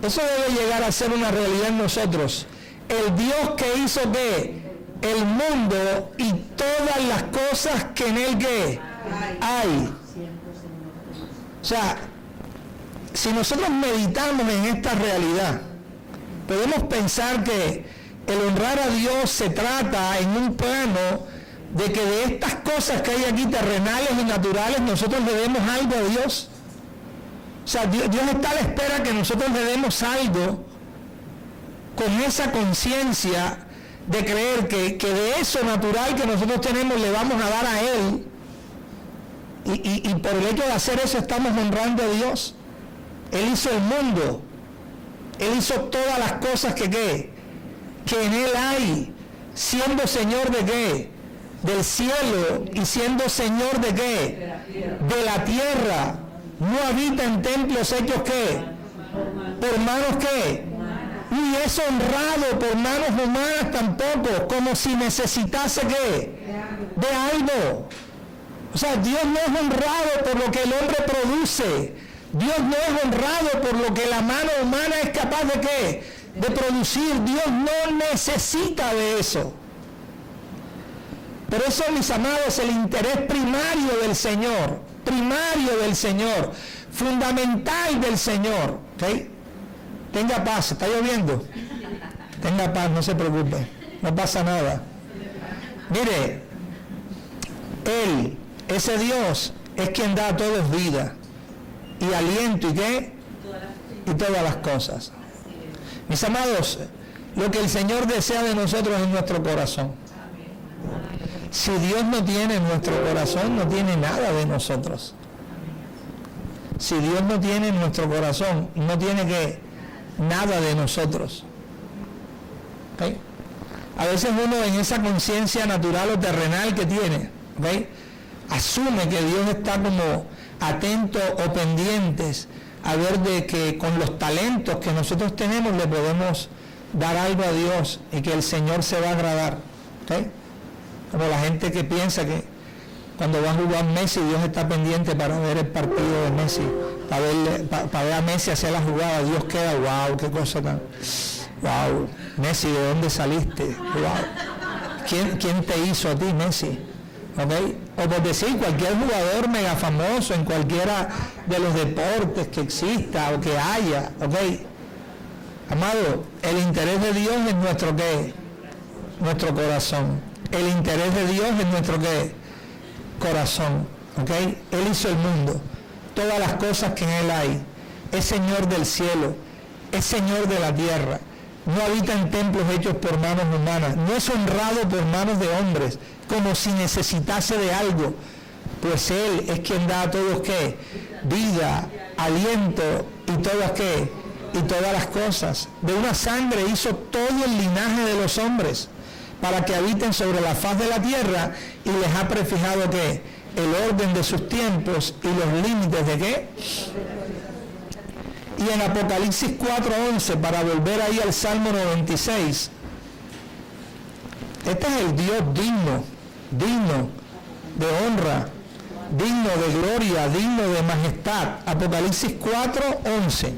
Speaker 1: Eso debe llegar a ser una realidad en nosotros. El Dios que hizo ¿qué? El mundo y todas las cosas que en él ¿qué? Hay. O sea, si nosotros meditamos en esta realidad, podemos pensar que el honrar a Dios se trata en un plano de que de estas cosas que hay aquí terrenales y naturales nosotros le demos algo a Dios. O sea, Dios está a la espera que nosotros le demos algo con esa conciencia de creer que de eso natural que nosotros tenemos le vamos a dar a Él. Y por el hecho de hacer eso estamos honrando a Dios. Él hizo el mundo. Él hizo todas las cosas que en Él hay. Siendo Señor de qué? Del cielo. Y siendo Señor de qué? De la tierra. No habita en templos hechos ¿qué? Por manos ¿qué? Ni es honrado por manos humanas tampoco, como si necesitase ¿qué? De algo. O sea, Dios no es honrado por lo que el hombre produce. Dios no es honrado por lo que la mano humana es capaz de ¿qué? De producir. Dios no necesita de eso. Por eso, mis amados, el interés primario del Señor, fundamental del Señor, ¿okay? Tenga paz, está lloviendo. Tenga paz, no se preocupe, no pasa nada. Mire, Él, ese Dios, es quien da a todos vida y aliento y ¿qué? Y todas las cosas. Mis amados, lo que el Señor desea de nosotros es nuestro corazón. Si Dios no tiene nuestro corazón, no tiene nada de nosotros. Si Dios no tiene nuestro corazón, no tiene ¿qué? Nada de nosotros. ¿Okay? A veces uno en esa conciencia natural o terrenal que tiene, ¿okay? Asume que Dios está como atento o pendientes a ver de que con los talentos que nosotros tenemos le podemos dar algo a Dios y que el Señor se va a agradar. ¿Okay? Como la gente que piensa que Cuando va a jugar Messi, Dios está pendiente para ver el partido de Messi, para ver a Messi hacer la jugada. Dios queda, wow, qué cosa tan... Wow, Messi, ¿de dónde saliste? Wow. ¿Quién te hizo a ti, Messi? ¿Okay? O por decir, cualquier jugador mega famoso en cualquiera de los deportes que exista o que haya, ¿ok? Amado, el interés de Dios es nuestro ¿qué? Nuestro corazón. El interés de Dios es nuestro ¿qué? Corazón, ¿ok? Él hizo el mundo, todas las cosas que en él hay. Es Señor del cielo, es Señor de la tierra. No habita en templos hechos por manos humanas, no es honrado por manos de hombres, como si necesitase de algo, pues Él es quien da a todos ¿qué? Vida, aliento y todas ¿qué? Y todas las cosas. De una sangre hizo todo el linaje de los hombres, para que habiten sobre la faz de la tierra, y les ha prefijado ¿qué? El orden de sus tiempos y los límites de ¿qué? Y en Apocalipsis 4:11, para volver ahí al Salmo 96, este es el Dios digno de honra, digno de gloria, digno de majestad. Apocalipsis 4:11.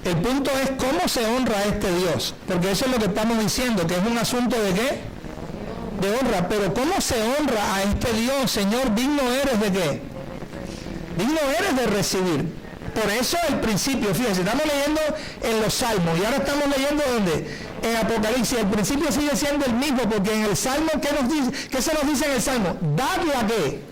Speaker 1: El punto es cómo se honra a este Dios, porque eso es lo que estamos diciendo, que es un asunto de ¿qué? De honra. Pero ¿cómo se honra a este Dios? Señor, digno eres de ¿qué? Digno eres de recibir. Por eso el principio, fíjense, estamos leyendo en los Salmos y ahora estamos leyendo ¿dónde? En Apocalipsis. El principio sigue siendo el mismo, porque en el Salmo, ¿qué se nos dice en el Salmo? Dadle a ¿qué?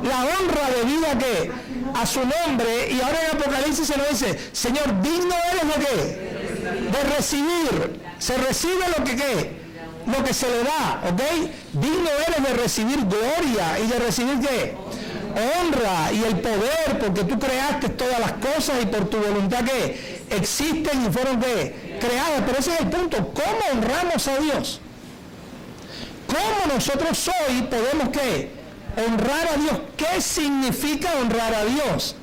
Speaker 1: La honra debida a ¿qué? A su nombre. Y ahora en Apocalipsis se nos dice, Señor, digno eres de ¿qué? De recibir. Se recibe lo que ¿qué? Lo que se le da, ¿ok? Digno eres de recibir gloria y de recibir ¿qué? Honra y el poder, porque tú creaste todas las cosas y por tu voluntad que existen y fueron ¿qué? Creadas. Pero ese es el punto. ¿Cómo honramos a Dios? ¿Cómo nosotros hoy podemos ¿qué? Honrar a Dios? ¿Qué significa honrar a Dios?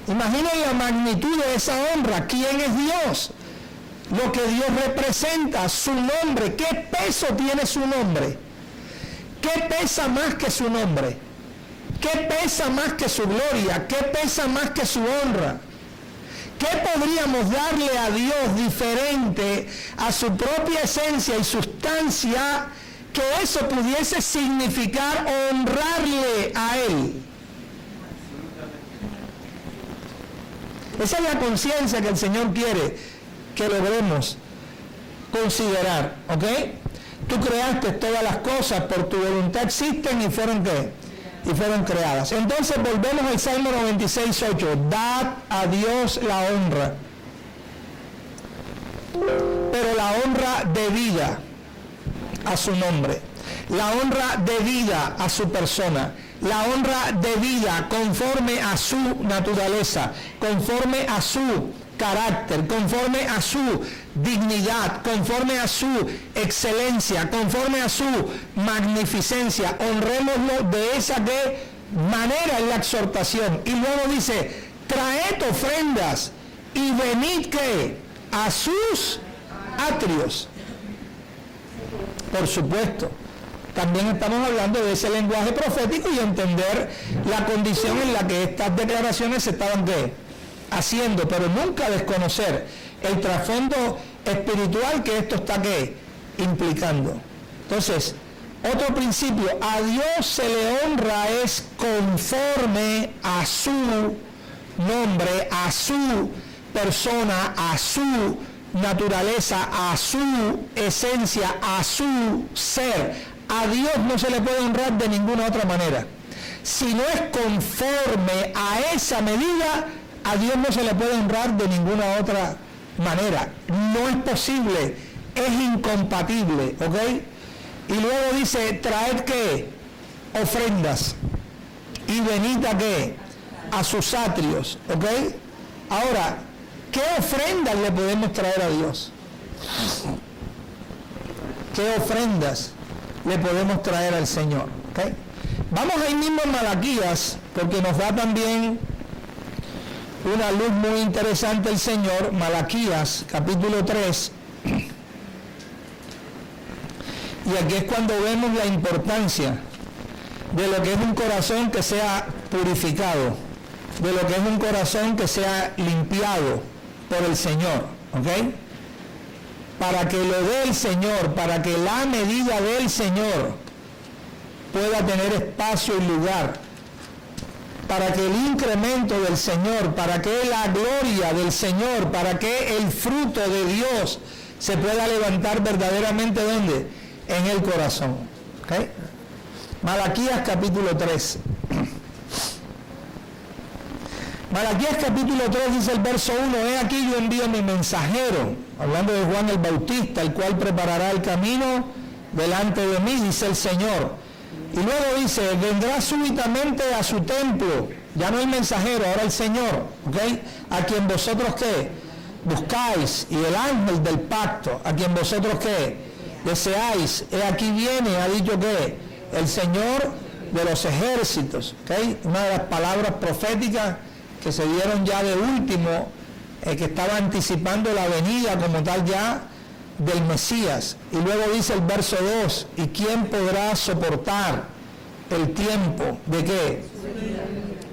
Speaker 1: Imaginen la magnitud de esa honra. ¿Quién es Dios? Lo que Dios representa, su nombre. ¿Qué peso tiene su nombre? ¿Qué pesa más que su nombre? ¿Qué pesa más que su gloria? ¿Qué pesa más que su honra? ¿Qué podríamos darle a Dios diferente a su propia esencia y sustancia que eso pudiese significar honrarle a Él? Esa es la conciencia que el Señor quiere que logremos considerar, ¿ok? Tú creaste todas las cosas, por tu voluntad existen y fueron ¿qué? Y fueron creadas. Entonces volvemos al Salmo 96:8. Dad a Dios la honra, pero la honra debida a su nombre, la honra debida a su persona, la honra debida conforme a su naturaleza, conforme a su carácter, conforme a su dignidad, conforme a su excelencia, conforme a su magnificencia. Honrémoslo de esa manera en la exhortación. Y luego dice, traed ofrendas y venid ¿qué? A sus atrios. Por supuesto, también estamos hablando de ese lenguaje profético y entender la condición en la que estas declaraciones se estaban ¿qué? Haciendo, pero nunca desconocer el trasfondo espiritual que esto está ¿qué? Implicando. Entonces, otro principio, a Dios se le honra es conforme a su nombre, a su persona, a su naturaleza, a su esencia, a su ser. A Dios no se le puede honrar de ninguna otra manera. Si no es conforme a esa medida, a Dios no se le puede honrar de ninguna otra manera. No es posible, es incompatible, ¿ok? Y luego dice, traed ¿qué? Ofrendas y venid a ¿qué? A sus atrios, ¿ok? Ahora, ¿qué ofrendas le podemos traer a Dios? ¿Qué ofrendas le podemos traer al Señor? ¿Ok? Vamos ahí mismo en Malaquías, porque nos da también una luz muy interesante el Señor. Malaquías, capítulo 3. Y aquí es cuando vemos la importancia de lo que es un corazón que sea purificado, de lo que es un corazón que sea limpiado por el Señor, ¿ok? Para que lo dé el Señor, para que la medida del Señor pueda tener espacio y lugar, para que el incremento del Señor, para que la gloria del Señor, para que el fruto de Dios se pueda levantar verdaderamente, ¿dónde? En el corazón. ¿Okay? Malaquías capítulo 3. Malaquías capítulo 3 dice el verso 1, he aquí yo envío mi mensajero, hablando de Juan el Bautista, el cual preparará el camino delante de mí, dice el Señor. Y luego dice, vendrá súbitamente a su templo, ya no el mensajero, ahora el Señor, ¿ok? A quien vosotros, ¿qué? Buscáis, y el ángel del pacto, a quien vosotros, ¿qué? Deseáis, he aquí viene, ha dicho que el Señor de los ejércitos, ¿ok? Una de las palabras proféticas que se dieron ya de último, que estaba anticipando la venida como tal ya del Mesías. Y luego dice el verso 2, ¿y quién podrá soportar el tiempo de qué?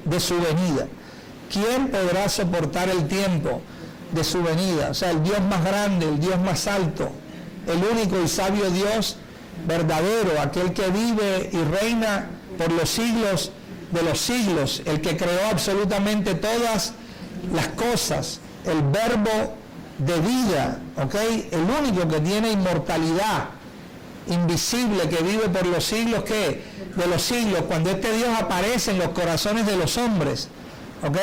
Speaker 1: De su venida. ¿Quién podrá soportar el tiempo de su venida? O sea, el Dios más grande, el Dios más alto, el único y sabio Dios verdadero, aquel que vive y reina por los siglos de los siglos, el que creó absolutamente todas las cosas, el verbo de vida, ¿ok? El único que tiene inmortalidad, invisible, que vive por los siglos, ¿qué? De los siglos, cuando este Dios aparece en los corazones de los hombres, ¿ok?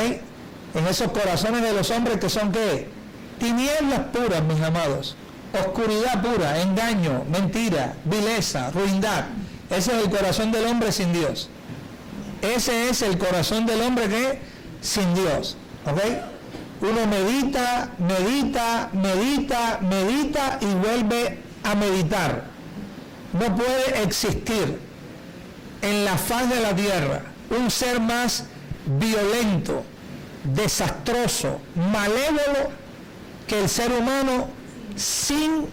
Speaker 1: En esos corazones de los hombres que son, ¿qué? Tinieblas puras, mis amados, oscuridad pura, engaño, mentira, vileza, ruindad. Ese es el corazón del hombre sin Dios. Ese es el corazón del hombre que sin Dios, ¿ok? Uno medita, medita, medita, medita y vuelve a meditar. No puede existir en la faz de la tierra un ser más violento, desastroso, malévolo que el ser humano sin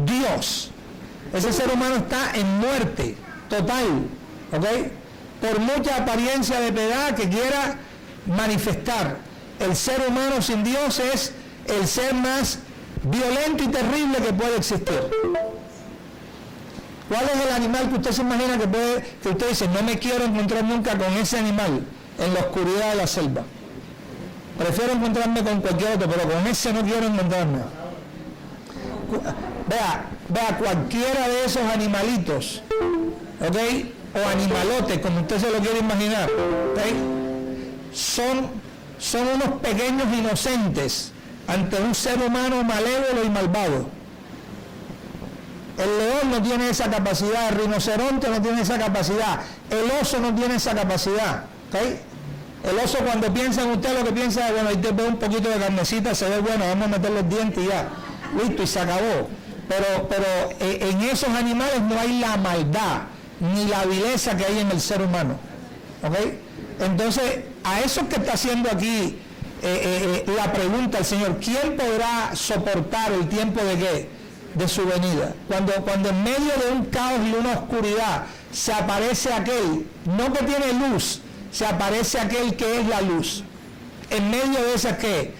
Speaker 1: Dios. Ese ser humano está en muerte total, ¿ok? Por mucha apariencia de piedad que quiera manifestar, el ser humano sin Dios es el ser más violento y terrible que puede existir. ¿Cuál es el animal que usted se imagina que usted dice, no me quiero encontrar nunca con ese animal en la oscuridad de la selva? Prefiero encontrarme con cualquier otro, pero con ese no quiero encontrarme. Vea, cualquiera de esos animalitos, ¿ok? O animalotes, como usted se lo quiere imaginar, ¿ok? Son unos pequeños inocentes ante un ser humano malévolo y malvado. El león no tiene esa capacidad, el rinoceronte no tiene esa capacidad, el oso no tiene esa capacidad, ¿ok? El oso cuando piensa en usted lo que piensa es, bueno, ahí te veo un poquito de carnecita, se ve bueno, vamos a meter los dientes y ya, listo, y se acabó. Pero en esos animales no hay la maldad ni la vileza que hay en el ser humano, ¿ok? Entonces, a eso que está haciendo aquí la pregunta el Señor, ¿quién podrá soportar el tiempo de qué? De su venida. Cuando en medio de un caos y una oscuridad se aparece aquel, no que tiene luz, se aparece aquel que es la luz. En medio de esas ¿qué?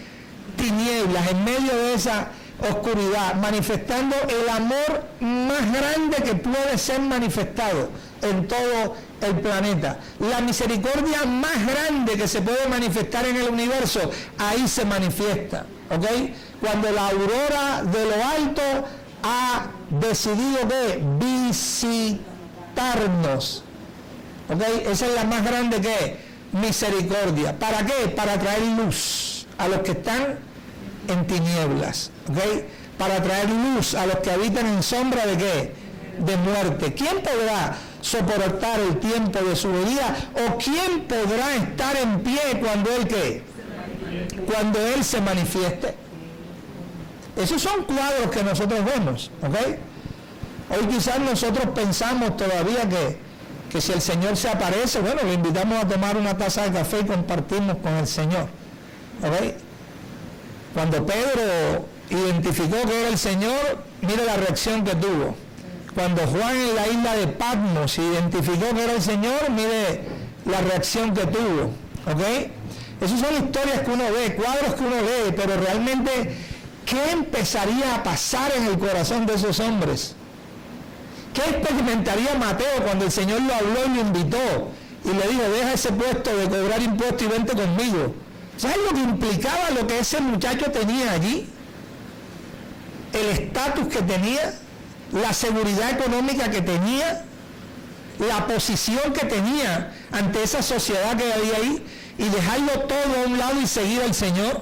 Speaker 1: Tinieblas, en medio de esa oscuridad, manifestando el amor más grande que puede ser manifestado en todo el planeta. La misericordia más grande que se puede manifestar en el universo, ahí se manifiesta, ¿ok? Cuando la aurora de lo alto ha decidido de visitarnos, ¿ok? Esa es la más grande que misericordia. ¿Para qué? Para traer luz a los que están en tinieblas, ¿ok? Para traer luz a los que habitan en sombra de qué? De muerte. ¿Quién podrá soportar el tiempo de su venida? ¿O quién podrá estar en pie cuando él qué? Cuando él se manifieste. Esos son cuadros que nosotros vemos, ¿ok? Hoy quizás nosotros pensamos todavía que si el Señor se aparece, bueno, le invitamos a tomar una taza de café y compartimos con el Señor, ¿ok? Cuando Pedro identificó que era el Señor, mire la reacción que tuvo. Cuando Juan en la isla de Patmos identificó que era el Señor, mire la reacción que tuvo, ¿ok? Esas son historias que uno ve, cuadros que uno lee, pero realmente, ¿qué empezaría a pasar en el corazón de esos hombres? ¿Qué experimentaría Mateo cuando el Señor lo habló y lo invitó? Y le dijo, deja ese puesto de cobrar impuestos y vente conmigo. ¿Sabes lo que implicaba lo que ese muchacho tenía allí? El estatus que tenía, la seguridad económica que tenía, la posición que tenía ante esa sociedad que había ahí, y dejarlo todo a un lado y seguir al Señor.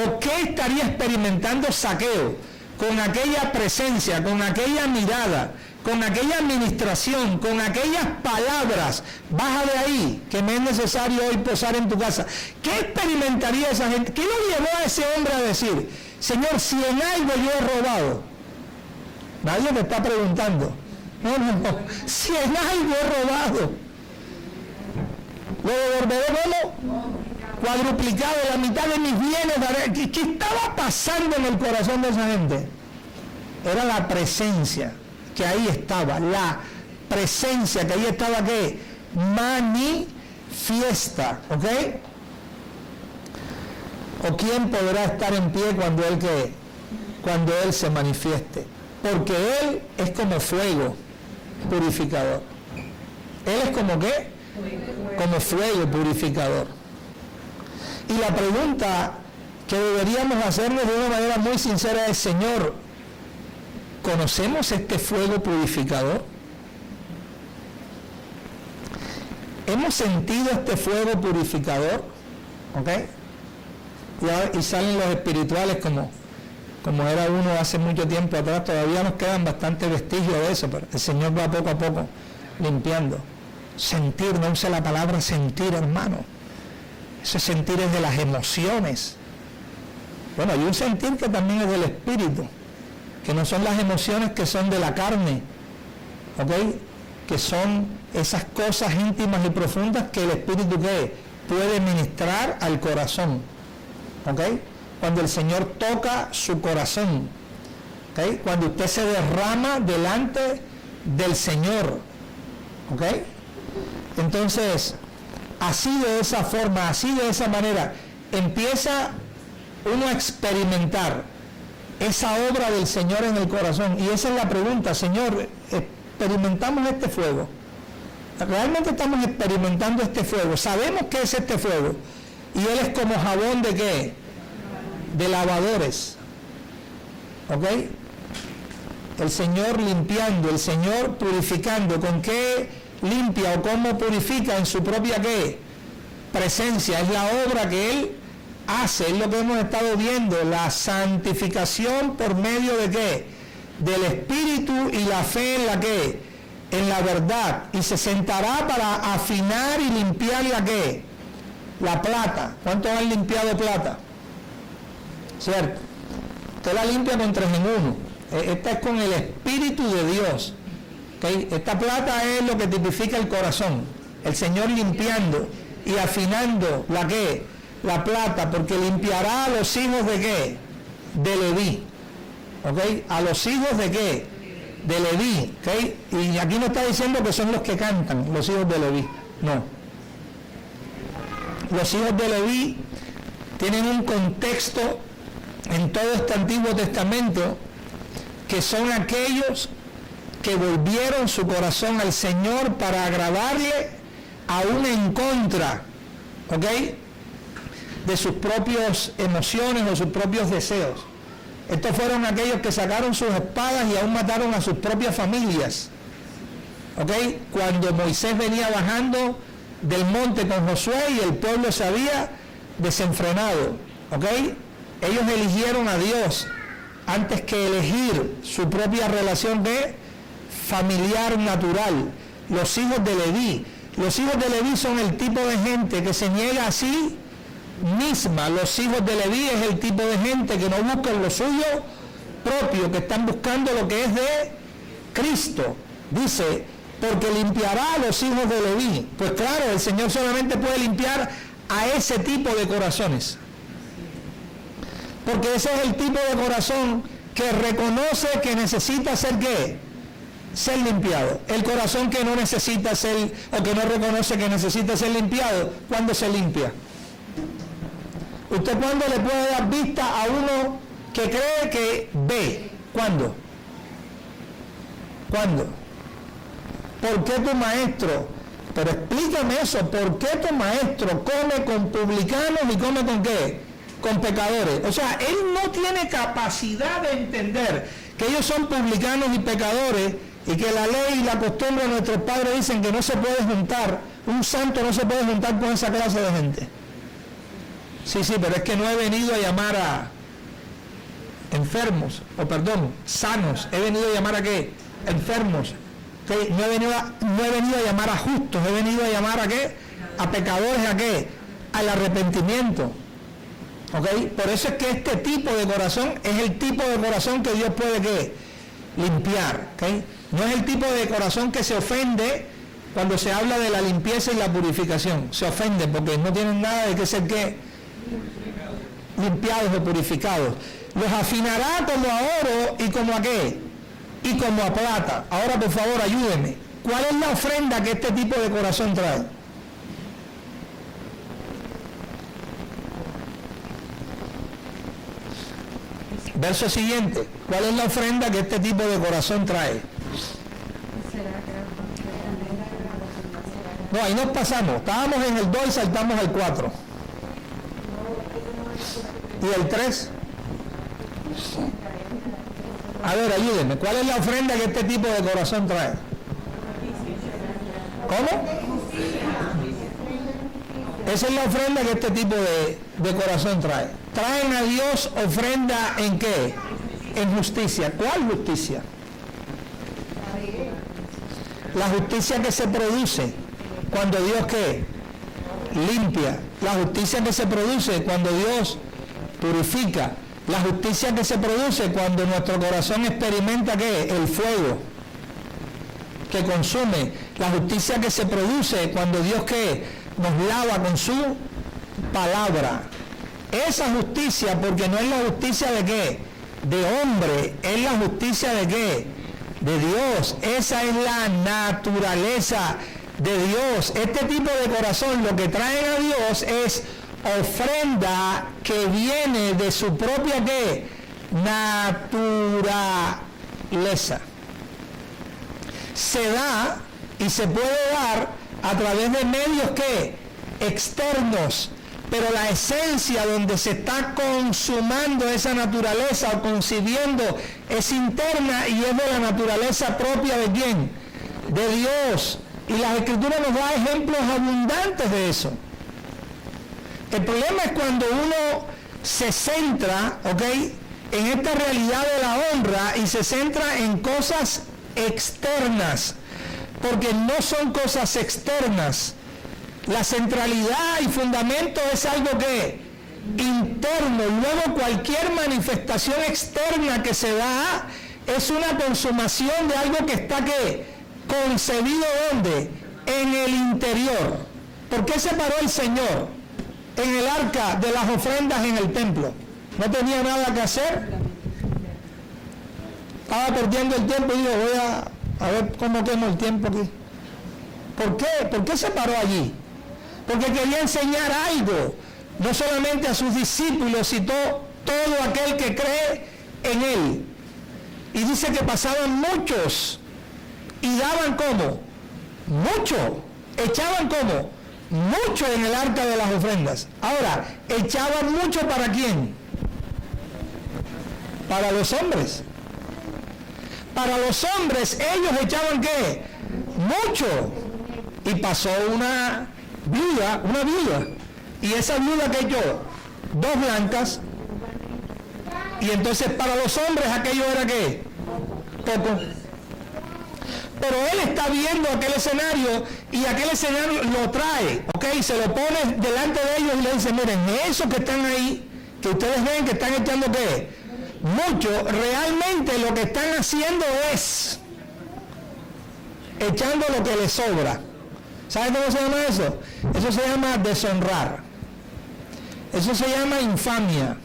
Speaker 1: ¿O qué estaría experimentando Zaqueo con aquella presencia, con aquella mirada, con aquella administración, con aquellas palabras? Baja de ahí, que me es necesario hoy posar en tu casa. ¿Qué experimentaría esa gente? ¿Qué lo llevó a ese hombre a decir, Señor, si en algo yo he robado? Nadie me está preguntando. No. Si en algo he robado, ¿lo devolveré como? Cuadruplicado, la mitad de mis bienes. ¿Qué estaba pasando en el corazón de esa gente? Era la presencia que ahí estaba, la presencia que ahí estaba, ¿qué? Manifiesta, ¿ok? ¿O quién podrá estar en pie cuando Él, ¿qué? Cuando Él se manifieste? Porque Él es como fuego purificador. Él es como ¿qué? Como fuego purificador. Y la pregunta que deberíamos hacernos de una manera muy sincera es, Señor, ¿conocemos este fuego purificador? ¿Hemos sentido este fuego purificador? ¿Ok? Y salen los espirituales como era uno hace mucho tiempo atrás. Todavía nos quedan bastantes vestigios de eso, pero el Señor va poco a poco limpiando. Sentir, no use la palabra sentir, hermano. Ese sentir es de las emociones. Bueno, hay un sentir que también es del espíritu, que no son las emociones que son de la carne, ¿ok? Que son esas cosas íntimas y profundas que el espíritu ¿qué? Puede ministrar al corazón, ¿ok? Cuando el Señor toca su corazón, ¿ok? Cuando usted se derrama delante del Señor, ¿ok? Entonces, así de esa forma, así de esa manera, empieza uno a experimentar esa obra del Señor en el corazón. Y esa es la pregunta, Señor, ¿experimentamos este fuego? ¿Realmente estamos experimentando este fuego? ¿Sabemos qué es este fuego? Y Él es como jabón de ¿qué? De lavadores. ¿Ok? El Señor limpiando, el Señor purificando. ¿Con qué limpia o cómo purifica? En su propia ¿qué? Presencia. Es la obra que Él hace, es lo que hemos estado viendo, la santificación por medio de ¿qué? Del Espíritu y la fe en la ¿qué? En la verdad. Y se sentará para afinar y limpiar la ¿qué? La plata. ¿Cuántos han limpiado plata? ¿Cierto? Usted la limpia con 3 en 1. Esta es con el Espíritu de Dios. ¿Okay? Esta plata es lo que tipifica el corazón. El Señor limpiando y afinando la ¿qué? La plata, porque limpiará a los hijos de ¿qué? De Leví. ¿Ok? A los hijos de ¿qué? De Leví. ¿Ok? Y aquí no está diciendo que son los que cantan, los hijos de Leví. No. Los hijos de Leví tienen un contexto en todo este Antiguo Testamento, que son aquellos que volvieron su corazón al Señor para agradarle aún en contra, ¿ok? De sus propias emociones o sus propios deseos. Estos fueron aquellos que sacaron sus espadas y aún mataron a sus propias familias, ¿ok? Cuando Moisés venía bajando del monte con Josué y el pueblo se había desenfrenado, ¿ok? Ellos eligieron a Dios antes que elegir su propia relación de familiar natural. Los hijos de Leví. Los hijos de Leví son el tipo de gente que se niega a sí misma. Los hijos de Leví es el tipo de gente que no buscan lo suyo propio, que están buscando lo que es de Cristo. Dice, porque limpiará a los hijos de Leví. Pues claro, el Señor solamente puede limpiar a ese tipo de corazones. Porque ese es el tipo de corazón que reconoce que necesita ser ¿qué? ser limpiado. El corazón que no necesita ser, o que no reconoce que necesita ser limpiado, ¿cuándo se limpia? ¿Usted cuándo le puede dar vista a uno que cree que ve? ¿Cuándo? ¿Cuándo? ¿Por qué tu maestro? Pero explícame eso, ¿por qué tu maestro come con publicanos y come con qué? Con pecadores. O sea, él no tiene capacidad de entender que ellos son publicanos y pecadores y que la ley y la costumbre de nuestros padres dicen que no se puede juntar, un santo no se puede juntar con esa clase de gente. Sí, pero es que no he venido a llamar a enfermos, sanos. He venido a llamar a qué? Enfermos. ¿Okay? No he venido a llamar a justos, he venido a llamar a qué? A pecadores, ¿a qué? Al arrepentimiento. ¿Okay? Por eso es que este tipo de corazón es el tipo de corazón que Dios puede ¿qué? Limpiar. ¿Okay? No es el tipo de corazón que se ofende cuando se habla de la limpieza y la purificación. Se ofende porque no tienen nada de que ser ¿qué? Limpiados o purificados. Los afinará como a oro y como a qué? Y como a plata. Ahora, por favor, ayúdenme. ¿Cuál es la ofrenda que este tipo de corazón trae? Verso siguiente. ¿Cuál es la ofrenda que este tipo de corazón trae? No, ahí nos pasamos. Estábamos en el 2 y saltamos al 4. ¿Y el 3? A ver, ayúdenme. ¿Cuál es la ofrenda que este tipo de corazón trae? ¿Cómo? Esa es la ofrenda que este tipo de corazón trae. Traen a Dios ofrenda ¿en qué? En justicia. ¿Cuál justicia? La justicia que se produce cuando Dios ¿qué? Limpia. La justicia que se produce cuando Dios purifica. La justicia que se produce cuando nuestro corazón experimenta ¿qué? El fuego que consume. La justicia que se produce cuando Dios ¿qué? Nos lava con su palabra. Esa justicia, porque no es la justicia de ¿qué? De hombre, es la justicia de ¿qué? De Dios. Esa es la naturaleza de Dios. Este tipo de corazón lo que traen a Dios es ofrenda que viene de su propia ¿qué? Naturaleza. Se da y se puede dar a través de medios ¿qué? Externos, pero la esencia donde se está consumando esa naturaleza o concibiendo es interna y es de la naturaleza propia de ¿quién? De Dios. Y las Escrituras nos da ejemplos abundantes de eso. El problema es cuando uno se centra, ¿ok?, en esta realidad de la honra y se centra en cosas externas, porque no son cosas externas. La centralidad y fundamento es algo que interno. Luego cualquier manifestación externa que se da es una consumación de algo que está ¿qué? Concebido ¿dónde? En el interior. ¿Por qué se paró el Señor en el arca de las ofrendas en el templo? ¿No tenía nada que hacer? Estaba perdiendo el tiempo y digo, voy a ver cómo quemo el tiempo aquí. ¿Por qué? ¿Por qué se paró allí? Porque quería enseñar algo, no solamente a sus discípulos, sino todo aquel que cree en Él. Y dice que pasaban muchos y daban como mucho, echaban como mucho en el arca de las ofrendas. Ahora, echaban mucho ¿para quién? Para los hombres. Para los hombres ellos echaban ¿qué? Mucho. Y pasó una viuda, y esa viuda que echó 2 blancas, y entonces para los hombres aquello era ¿qué? Poco. Pero él está viendo aquel escenario y aquel escenario lo trae, ¿ok? Se lo pone delante de ellos y le dice, miren, esos que están ahí, que ustedes ven que están echando ¿qué? Mucho, realmente lo que están haciendo es echando lo que les sobra. ¿Sabe cómo se llama eso? Eso se llama deshonrar. Eso se llama infamia.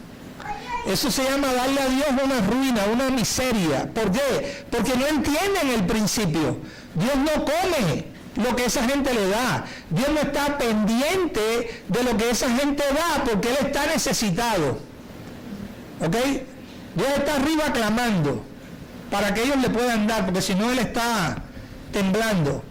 Speaker 1: Eso se llama darle a Dios una ruina, una miseria. ¿Por qué? Porque no entienden el principio. Dios no come lo que esa gente le da. Dios no está pendiente de lo que esa gente da porque Él está necesitado. ¿Ok? Dios está arriba clamando para que ellos le puedan dar, porque si no Él está temblando.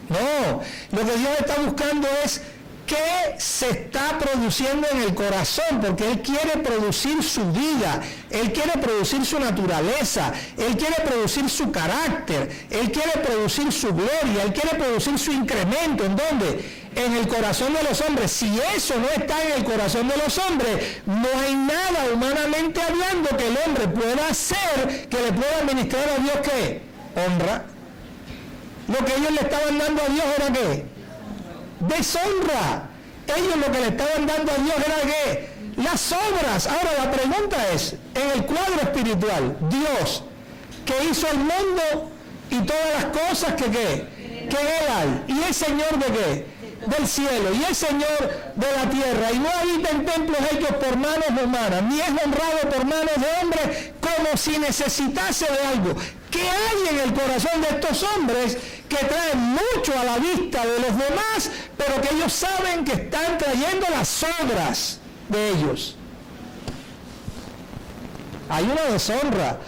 Speaker 1: No, lo que Dios está buscando es qué se está produciendo en el corazón, porque Él quiere producir su vida, Él quiere producir su naturaleza, Él quiere producir su carácter, Él quiere producir su gloria, Él quiere producir su incremento. ¿En dónde? En el corazón de los hombres. Si eso no está en el corazón de los hombres, no hay nada humanamente hablando que el hombre pueda hacer que le pueda administrar a Dios ¿qué? Honra. Lo que ellos le estaban dando a Dios era ¿qué? Deshonra. Ellos lo que le estaban dando a Dios era ¿qué? Las obras. Ahora la pregunta es, en el cuadro espiritual, Dios, que hizo el mundo y todas las cosas que ¿qué? Que Él hay. ¿Y el Señor de qué? Del cielo. Y el Señor de la tierra. Y no habita en templos hechos por manos humanas, ni es honrado por manos de hombres, como si necesitase de algo. ¿Qué hay en el corazón de estos hombres que traen mucho a la vista de los demás, pero que ellos saben que están trayendo las obras de ellos? Hay una deshonra,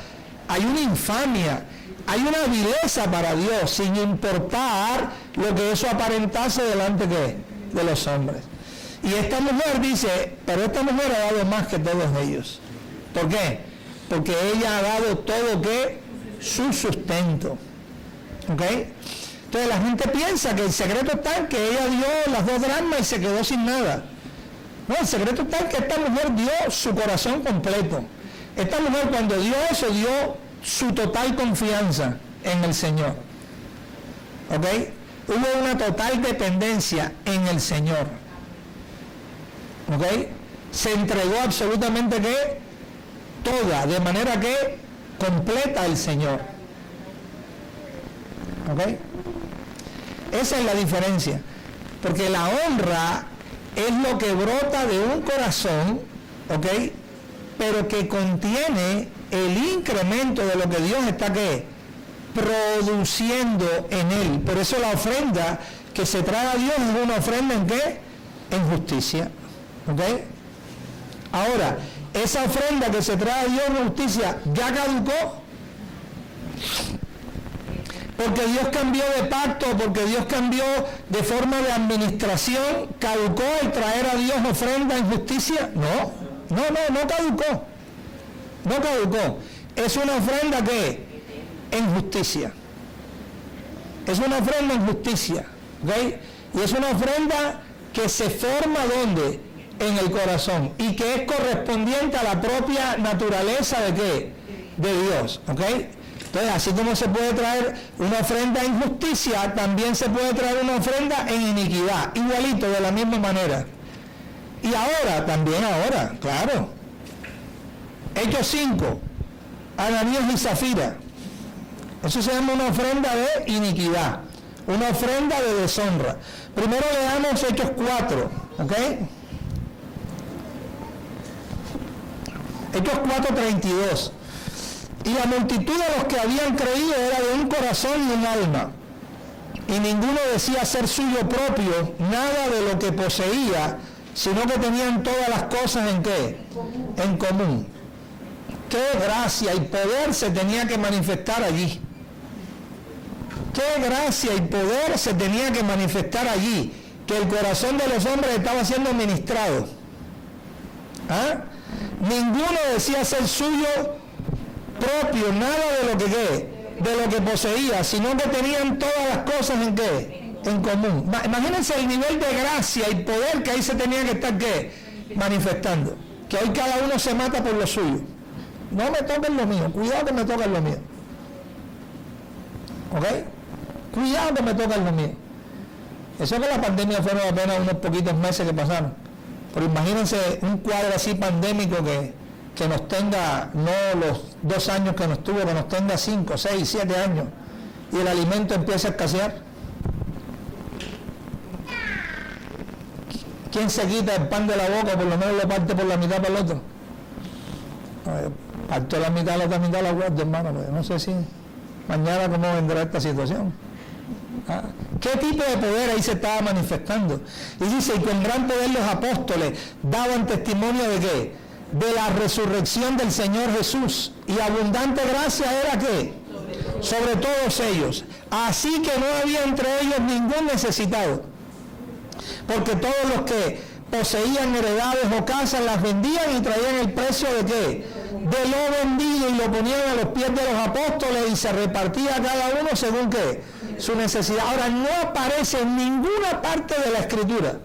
Speaker 1: hay una infamia, hay una vileza para Dios, sin importar lo que eso aparentase delante de los hombres. Y esta mujer dice, pero esta mujer ha dado más que todos ellos. ¿Por qué? Porque ella ha dado todo ¿qué? Su sustento. ¿Ok? Entonces la gente piensa que el secreto está en que ella dio las 2 dracmas y se quedó sin nada. No, el secreto está en que esta mujer dio su corazón completo. Esta mujer cuando dio eso, dio su total confianza en el Señor. ¿Ok? Hubo una total dependencia en el Señor. ¿Ok? Se entregó absolutamente ¿qué? Toda, de manera que completa el Señor. ¿Ok? Esa es la diferencia. Porque la honra es lo que brota de un corazón, ¿ok? Pero que contiene el incremento de lo que Dios está ¿qué? Produciendo en él. Por eso la ofrenda que se trae a Dios es una ofrenda ¿en qué? En justicia. ¿Ok? Ahora, esa ofrenda que se trae a Dios en justicia ya caducó. Porque Dios cambió de pacto, porque Dios cambió de forma de administración, ¿caducó el traer a Dios ofrenda en justicia? No caducó. No caducó. Es una ofrenda que en justicia. Es una ofrenda en justicia. ¿Ok? Y es una ofrenda que se forma ¿dónde? En el corazón. Y que es correspondiente a la propia naturaleza de ¿qué? De Dios. ¿Ok? Entonces, así como se puede traer una ofrenda en justicia, también se puede traer una ofrenda en iniquidad, igualito, de la misma manera. Y ahora, claro. Hechos 5, Ananías y Zafira. Eso se llama una ofrenda de iniquidad, una ofrenda de deshonra. Primero leamos Hechos 4, ¿ok? Hechos 4:32. Y la multitud de los que habían creído era de un corazón y un alma. Y ninguno decía ser suyo propio nada de lo que poseía, sino que tenían todas las cosas ¿en qué? En común. Qué gracia y poder se tenía que manifestar allí. Qué gracia y poder se tenía que manifestar allí, que el corazón de los hombres estaba siendo ministrado. ¿Ah? Ninguno decía ser suyo propio nada de lo que de lo que poseía, sino que tenían todas las cosas ¿en qué? En común. Imagínense el nivel de gracia y poder que ahí se tenía que estar ¿qué? Manifestando. Que hoy cada uno se mata por lo suyo. No me toquen lo mío, cuidado que me toquen lo mío. ¿Ok? Cuidado que me toquen lo mío. Eso que la pandemia fueron apenas unos poquitos meses que pasaron. Pero imagínense un cuadro así pandémico que nos tenga, no los 2 años que nos tuvo, que nos tenga 5, 6, 7 años, y el alimento empieza a escasear. ¿Quién se quita el pan de la boca, por lo menos lo parte por la mitad para el otro? Parto la mitad, la otra mitad la guardo, hermano, pues no sé si mañana cómo vendrá esta situación. ¿Qué tipo de poder ahí se estaba manifestando? Y dice, y con gran poder los apóstoles daban testimonio de ¿qué? De la resurrección del Señor Jesús. Y abundante gracia era ¿qué? Sobre todos ellos. Así que no había entre ellos ningún necesitado. Porque todos los que poseían heredades o casas las vendían y traían el precio de ¿qué? De lo vendido y lo ponían a los pies de los apóstoles y se repartía cada uno según ¿qué? Su necesidad. Ahora, no aparece en ninguna parte de la Escritura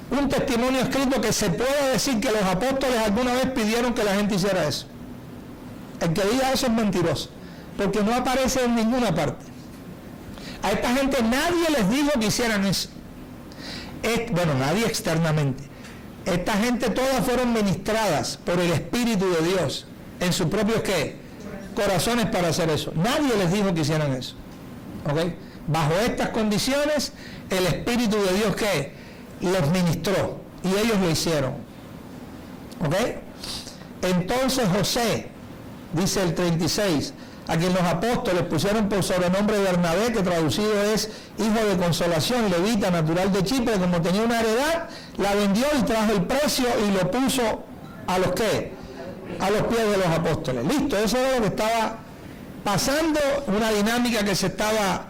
Speaker 1: un testimonio escrito que se pueda decir que los apóstoles alguna vez pidieron que la gente hiciera eso. El que diga eso es mentiroso, porque no aparece en ninguna parte. A esta gente nadie les dijo que hicieran eso. Bueno, nadie externamente. Esta gente todas fueron ministradas por el Espíritu de Dios en sus propios ¿qué? Corazones para hacer eso. Nadie les dijo que hicieran eso. ¿Ok? Bajo estas condiciones, el Espíritu de Dios ¿qué? Les ministró y ellos lo hicieron. ¿Ok? Entonces José, dice el 36, a quien los apóstoles pusieron por sobrenombre Bernabé, que traducido es hijo de consolación, levita, natural de Chipre, como tenía una heredad, la vendió y trajo el precio y lo puso a los ¿qué? A los pies de los apóstoles. Listo, eso era lo que estaba pasando, una dinámica que se estaba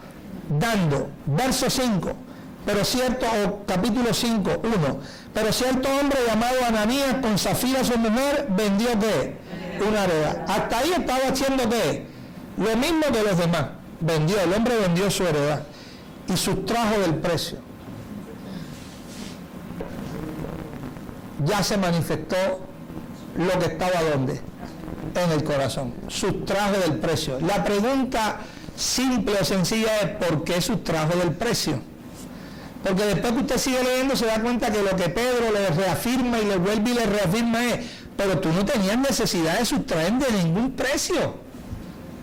Speaker 1: dando. Verso 5, pero cierto, o capítulo 5, 1, pero cierto hombre llamado Ananías, con Zafira su mujer, vendió ¿qué? Una heredad. Hasta ahí estaba haciendo ¿qué? Lo mismo que los demás. El hombre vendió su heredad y sustrajo del precio. Ya se manifestó lo que estaba ¿dónde? En el corazón. Sustrajo del precio. La pregunta simple o sencilla es ¿por qué sustrajo del precio? Porque después que usted sigue leyendo se da cuenta que lo que Pedro le reafirma y le vuelve y le reafirma es, pero tú no tenías necesidad de sustraer de ningún precio.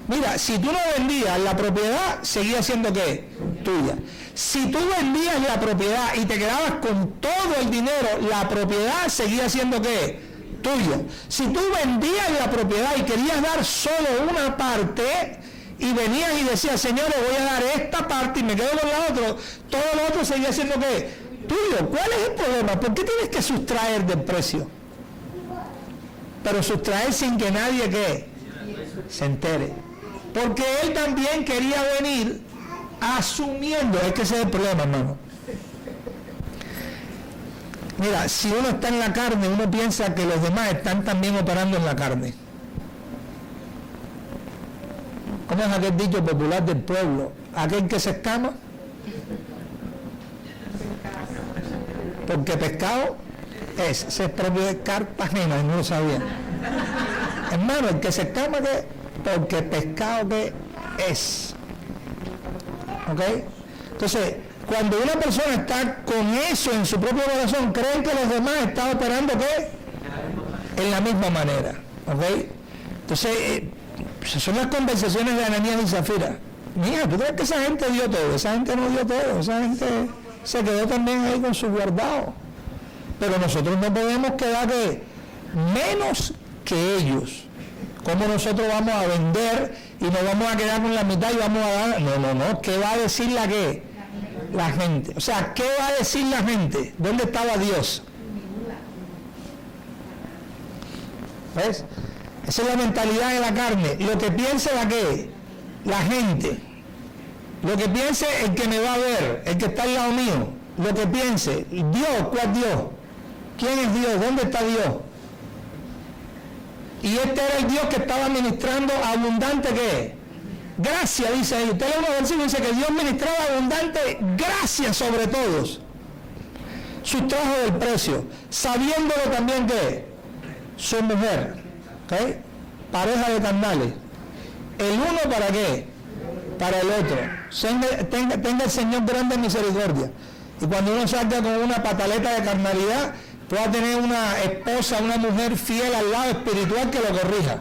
Speaker 1: Mira, si tú no vendías la propiedad, seguía siendo ¿qué? Tuya. Si tú vendías la propiedad y te quedabas con todo el dinero, la propiedad seguía siendo ¿qué? Tuya. Si tú vendías la propiedad y querías dar solo una parte y venías y decías, señores, voy a dar esta parte y me quedo con la otra, todo lo otro seguía siendo ¿qué? Tuyo. ¿Cuál es el problema? ¿Por qué tienes que sustraer del precio? Pero sustraer sin que nadie ¿qué? Se entere. Porque él también quería venir asumiendo, es que ese es el problema, hermano. Mira, si uno está en la carne, uno piensa que los demás están también operando en la carne. ¿Cómo es aquel dicho popular del pueblo? Aquel que se escama, porque pescado es, ese es propio de Cartagena, no lo sabía. Hermano, el que se escama, ¿qué? Porque pescado que es. ¿Ok? Entonces, cuando una persona está con eso en su propio corazón, creen que los demás están operando ¿qué? En la misma manera. ¿Ok? Entonces, son las conversaciones de Ananías y Zafira. Mira, ¿tú crees que esa gente dio todo? Esa gente no dio todo. Esa gente se quedó también ahí con su guardado. Pero nosotros no podemos quedar menos que ellos. ¿Cómo nosotros vamos a vender y nos vamos a quedar con la mitad y vamos a dar? No. ¿Qué va a decir la gente? O sea, ¿qué va a decir la gente? ¿Dónde estaba Dios? ¿Ves? Esa es la mentalidad de la carne. Lo que piense la gente. Lo que piense el que me va a ver, el que está al lado mío. Lo que piense. Dios, ¿cuál Dios? ¿Quién es Dios? ¿Dónde está Dios? Y este era el Dios que estaba ministrando abundante ¿qué? Gracia, dice ahí. Usted lee unos versículos y dice que Dios ministraba abundante gracia sobre todos. Sustrajo del precio, sabiéndolo también que su mujer, ¿okay? Pareja de carnales. El uno para qué? Para el otro. Tenga el Señor grande misericordia. Y cuando uno salga con una pataleta de carnalidad, pueda tener una esposa, una mujer fiel al lado espiritual que lo corrija.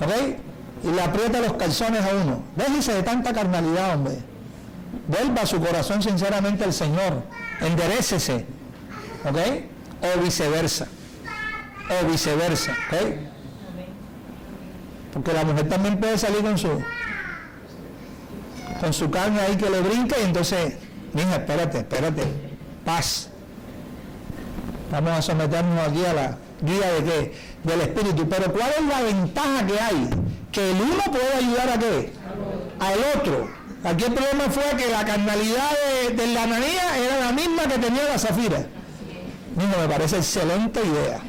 Speaker 1: ¿Ok? Y le aprieta los calzones a uno. Déjese de tanta carnalidad, hombre. Vuelva su corazón sinceramente al Señor. Enderécese. ¿Ok? O viceversa. o viceversa, ¿ok? Porque la mujer también puede salir con su carne ahí que le brinca y entonces, mija, espérate, paz. Vamos a someternos aquí a la guía de qué, del espíritu. Pero ¿cuál es la ventaja que hay? Que el uno puede ayudar a qué, al otro. Aquí el problema fue que la carnalidad de la Ananías era la misma que tenía la Zafira. Mismo, me parece excelente idea.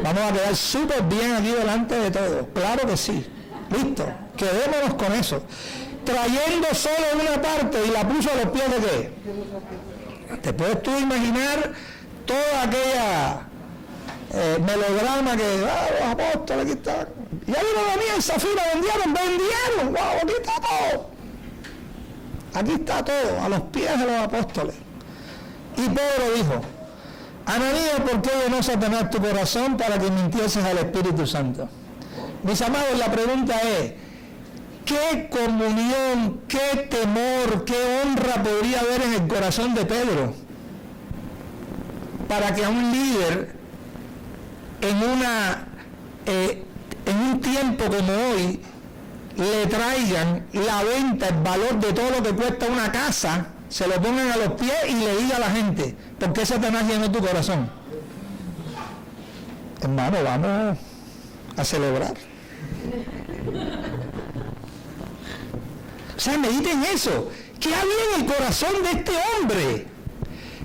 Speaker 1: Vamos a quedar súper bien aquí delante de todos. Claro que sí. Listo. Quedémonos con eso. Trayendo solo una parte y la puso a los pies de qué. ¿Te puedes tú imaginar toda aquella melodrama que los apóstoles aquí están? Ya vino Ananías y Zafira, vendieron. Wow, aquí está todo. Aquí está todo, a los pies de los apóstoles. Y Pedro dijo: Ananías, ¿por qué llenó Satanás tu corazón para que mintieses al Espíritu Santo? Mis amados, la pregunta es: ¿qué comunión, qué temor, qué honra podría haber en el corazón de Pedro para que a un líder en un tiempo como hoy le traigan la venta, el valor de todo lo que cuesta una casa, se lo pongan a los pies y le diga a la gente: ¿por qué Satanás llenó tu corazón? Hermano, vamos a celebrar. O sea, mediten eso. ¿Qué había en el corazón de este hombre?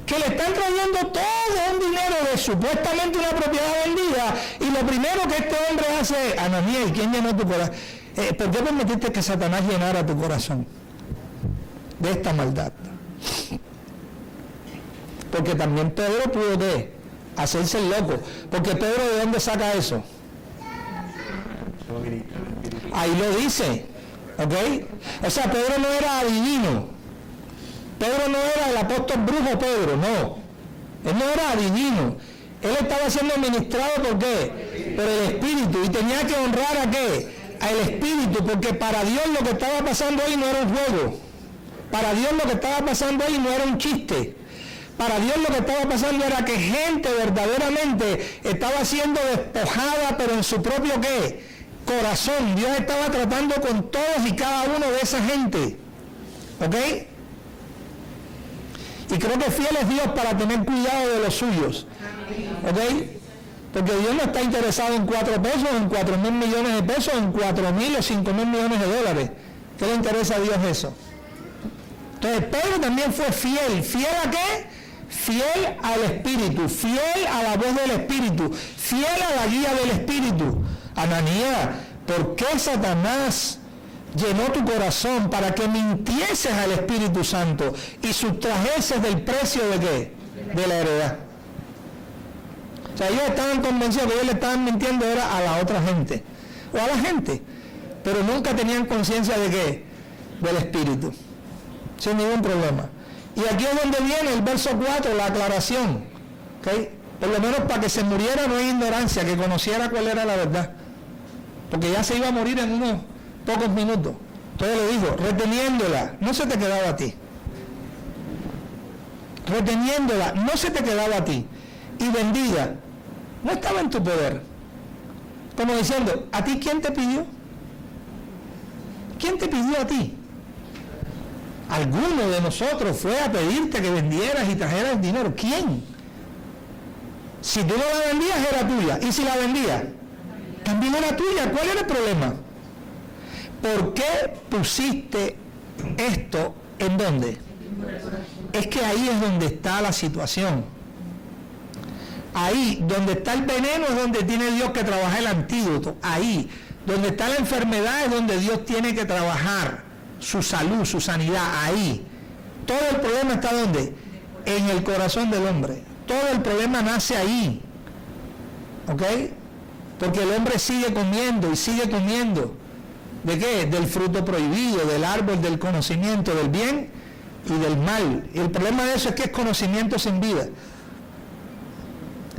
Speaker 1: Que le están trayendo todo un dinero de supuestamente una propiedad vendida, y lo primero que este hombre hace es: Ananías, ¿y quién llenó tu corazón? ¿Por qué permitiste que Satanás llenara tu corazón de esta maldad? Porque también Pedro pudo hacerse el loco. Porque Pedro, ¿de dónde saca eso? Ahí lo dice, ¿ok? O sea, Pedro no era adivino. Pedro no era el apóstol brujo Pedro, no. Él no era adivino. Él estaba siendo ministrado, ¿por qué? Por el Espíritu. Y tenía que honrar ¿a qué? Al Espíritu, porque para Dios lo que estaba pasando ahí no era un juego. Para Dios lo que estaba pasando ahí no era un chiste. Para Dios lo que estaba pasando era que gente verdaderamente estaba siendo despojada, pero en su propio ¿qué? Corazón. Dios estaba tratando con todos y cada uno de esa gente. ¿Ok? Y creo que fiel es Dios para tener cuidado de los suyos. ¿Ok? Porque Dios no está interesado en 4 pesos, en 4.000 millones de pesos, en 4.000 o 5.000 millones de dólares. ¿Qué le interesa a Dios eso? Entonces Pedro también fue fiel. ¿Fiel a qué? Fiel al Espíritu, fiel a la voz del Espíritu, fiel a la guía del Espíritu. Ananías, ¿por qué Satanás llenó tu corazón para que mintieses al Espíritu Santo y sustrajeses del precio de qué? De la heredad. O sea, ellos estaban convencidos que ellos le estaban mintiendo era a la otra gente, o a la gente, pero nunca tenían conciencia de qué, del Espíritu, sin ningún problema. Y aquí es donde viene el verso 4, la aclaración, ¿okay? Por lo menos para que se muriera no en ignorancia, que conociera cuál era la verdad, porque ya se iba a morir en unos pocos minutos. Entonces le dijo, reteniéndola, no se te quedaba a ti, reteniéndola, no se te quedaba a ti, y vendida, no estaba en tu poder. Como diciendo, ¿a ti quién te pidió? ¿Quién te pidió a ti? Alguno de nosotros fue a pedirte que vendieras y trajeras dinero. ¿Quién? Si tú no la vendías, era tuya. Y si la vendías, también era tuya. ¿Cuál era el problema? ¿Por qué pusiste esto en dónde? Es que ahí es donde está la situación. Ahí, donde está el veneno, es donde tiene Dios que trabajar el antídoto. Ahí, donde está la enfermedad, es donde Dios tiene que trabajar su salud, su sanidad. Ahí. Todo el problema está ¿dónde? En el corazón del hombre. Todo el problema nace ahí. ¿Ok? Porque el hombre sigue comiendo y sigue comiendo. ¿De qué? Del fruto prohibido, del árbol del conocimiento del bien y del mal. Y el problema de eso es que es conocimiento sin vida.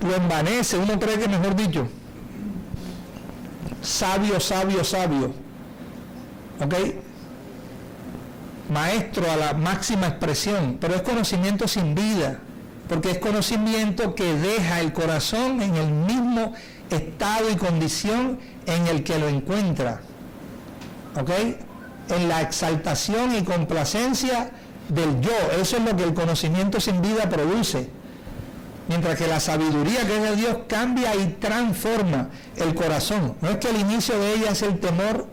Speaker 1: Lo envanece, uno cree que, mejor dicho, sabio, sabio, sabio. ¿Ok? Maestro a la máxima expresión, pero es conocimiento sin vida. porque es conocimiento que deja el corazón en el mismo estado y condición en el que lo encuentra, ¿ok? En la exaltación y complacencia del yo. Eso es lo que el conocimiento sin vida produce. Mientras que la sabiduría que es de Dios cambia y transforma el corazón. No es que el inicio de ella es el temor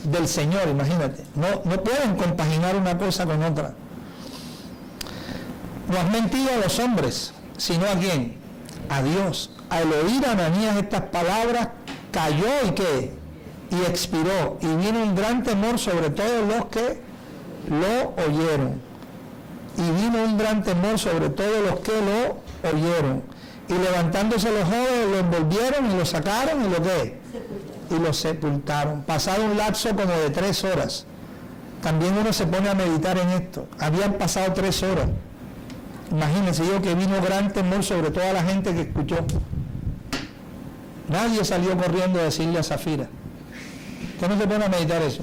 Speaker 1: del Señor, imagínate. No pueden compaginar una cosa con otra. No has mentido a los hombres, sino ¿a quién? A Dios. Al oír a Ananías estas palabras, cayó y ¿qué? Y expiró. Y vino un gran temor sobre todos los que lo oyeron. Y vino un gran temor sobre todos los que lo oyeron. Y levantándose los jóvenes, lo envolvieron y lo sacaron y lo ¿qué? Y lo sepultaron. Pasado un lapso como de 3 horas. También uno se pone a meditar en esto. Habían pasado 3 horas. Imagínense yo que vino gran temor sobre toda la gente que escuchó. Nadie salió corriendo a decirle a Zafira. ¿Usted no se pone a meditar eso?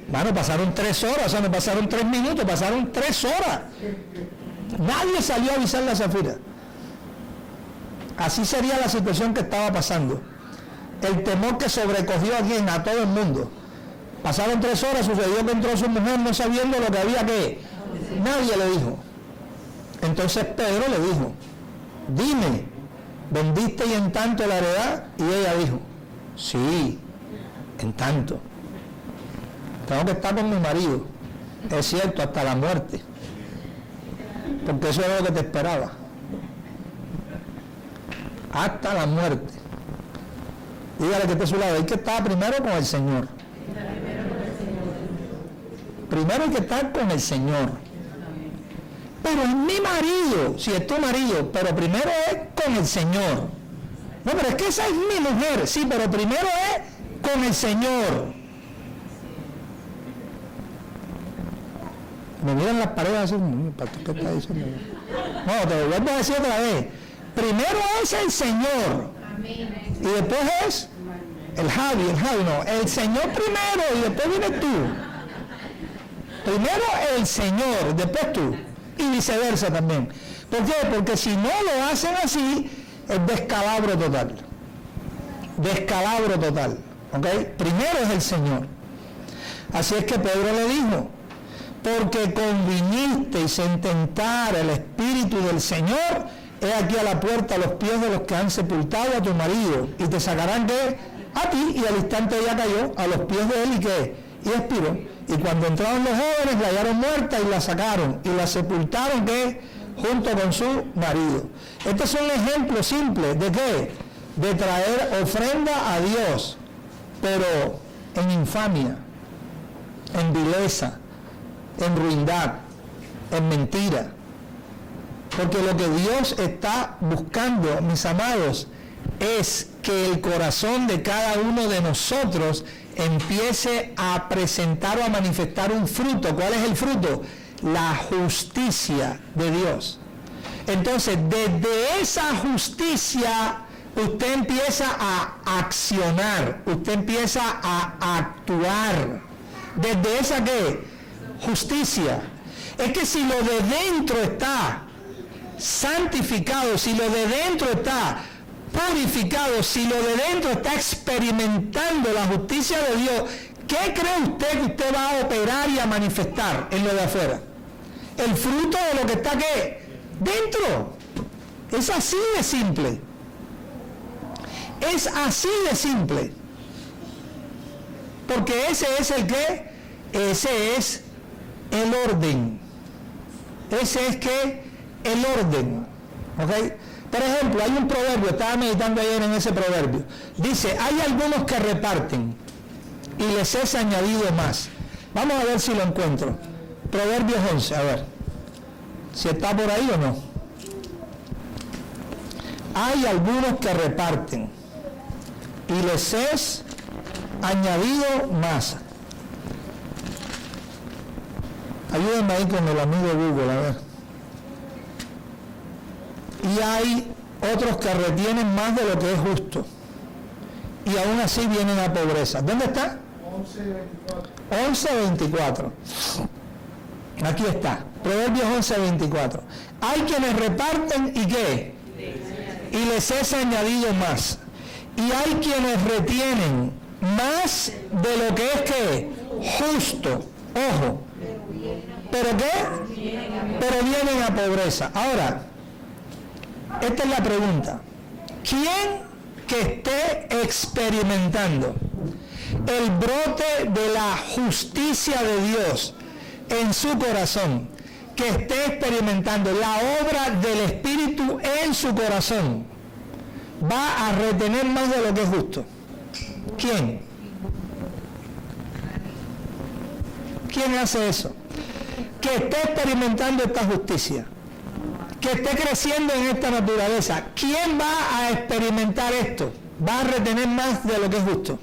Speaker 1: Bueno, pasaron 3 horas, o sea, no pasaron 3 minutos, pasaron 3 horas. Nadie salió a avisarle a Zafira. Así sería la situación que estaba pasando. El temor que sobrecogió a todo el mundo. Pasaron 3 horas, sucedió que entró su mujer no sabiendo lo que había que... Nadie le dijo. Entonces Pedro le dijo, dime, ¿vendiste y en tanto la heredad? Y ella dijo, sí, en tanto. Tengo que estar con mi marido. Es cierto, hasta la muerte. Porque eso era lo que te esperaba. Hasta la muerte. Dígale que esté a su lado. Hay que estar primero con el Señor. Primero hay que estar con el Señor. Pero es mi marido, si es tu marido, pero primero es con el Señor. No, pero es que esa es mi mujer, sí, pero primero es con el Señor. Me miran las paredes así, ¿qué está diciendo? No, te lo vuelvo a decir otra vez. Primero es el Señor. Y después es el Javi, no. El Señor primero y después vienes tú. Primero el Señor, después tú. Y viceversa también. ¿Por qué? Porque si no lo hacen así, es descalabro total. Descalabro total. ¿Ok? Primero es el Señor. Así es que Pedro le dijo, porque convinisteis en tentar el Espíritu del Señor, he aquí a la puerta a los pies de los que han sepultado a tu marido, y te sacarán de a ti, y al instante ella cayó a los pies de él, y ¿qué? Y expiró. Y cuando entraron los jóvenes, la hallaron muerta y la sacaron, y la sepultaron, ¿qué? Junto con su marido. Este es un ejemplo simple, ¿de qué? De traer ofrenda a Dios, pero en infamia, en vileza, en ruindad, en mentira. Porque lo que Dios está buscando, mis amados, es que el corazón de cada uno de nosotros empiece a presentar o a manifestar un fruto. ¿Cuál es el fruto? La justicia de Dios. Entonces, desde esa justicia, usted empieza a accionar, usted empieza a actuar. ¿Desde esa qué? Justicia. Es que si lo de dentro está santificado, si lo de dentro está purificado, si lo de dentro está experimentando la justicia de Dios, ¿qué cree usted que usted va a operar y a manifestar en lo de afuera? El fruto de lo que está ¿qué? Dentro. Es así de simple. Es así de simple. Porque ese es el ¿qué? Ese es el orden. Ese es ¿qué? El orden. ¿Ok? Por ejemplo, hay un proverbio, estaba meditando ayer en ese proverbio. Dice, hay algunos que reparten y les es añadido más. Vamos a ver si lo encuentro. Proverbios 11, a ver. Si está por ahí o no. Hay algunos que reparten y les es añadido más. Ayúdenme ahí con el amigo Google, a ver. Y hay otros que retienen más de lo que es justo. Y aún así vienen a pobreza. ¿Dónde está? 11:24. Aquí está, Proverbios 11:24. Hay quienes reparten y ¿qué? Y les es añadido más. Y hay quienes retienen más de lo que es ¿qué? Justo. Ojo. ¿Pero qué? Pero vienen a pobreza. Ahora, esta es la pregunta. ¿Quién que esté experimentando el brote de la justicia de Dios en su corazón, que esté experimentando la obra del Espíritu en su corazón, va a retener más de lo que es justo? ¿Quién? ¿Quién hace eso? Que esté experimentando esta justicia, que esté creciendo en esta naturaleza. ¿Quién va a experimentar esto? ¿Va a retener más de lo que es justo?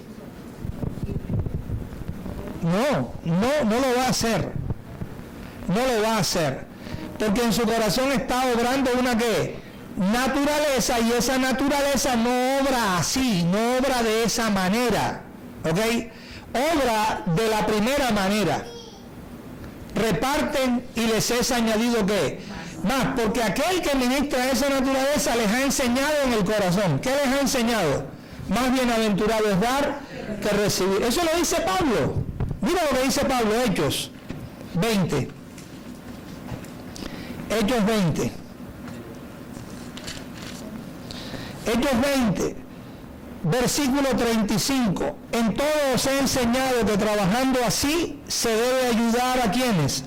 Speaker 1: No lo va a hacer. No lo va a hacer. Porque en su corazón está obrando una ¿qué? Naturaleza, y esa naturaleza no obra así, no obra de esa manera. ¿Ok? Obra de la primera manera. Reparten y les es añadido ¿qué? Más, porque aquel que ministra esa naturaleza les ha enseñado en el corazón. ¿Qué les ha enseñado? Más bienaventurado es dar que recibir. Eso lo dice Pablo. Mira lo que dice Pablo, Hechos 20. Hechos 20. Hechos 20, versículo 35. En todo os he enseñado que trabajando así se debe ayudar a quienes,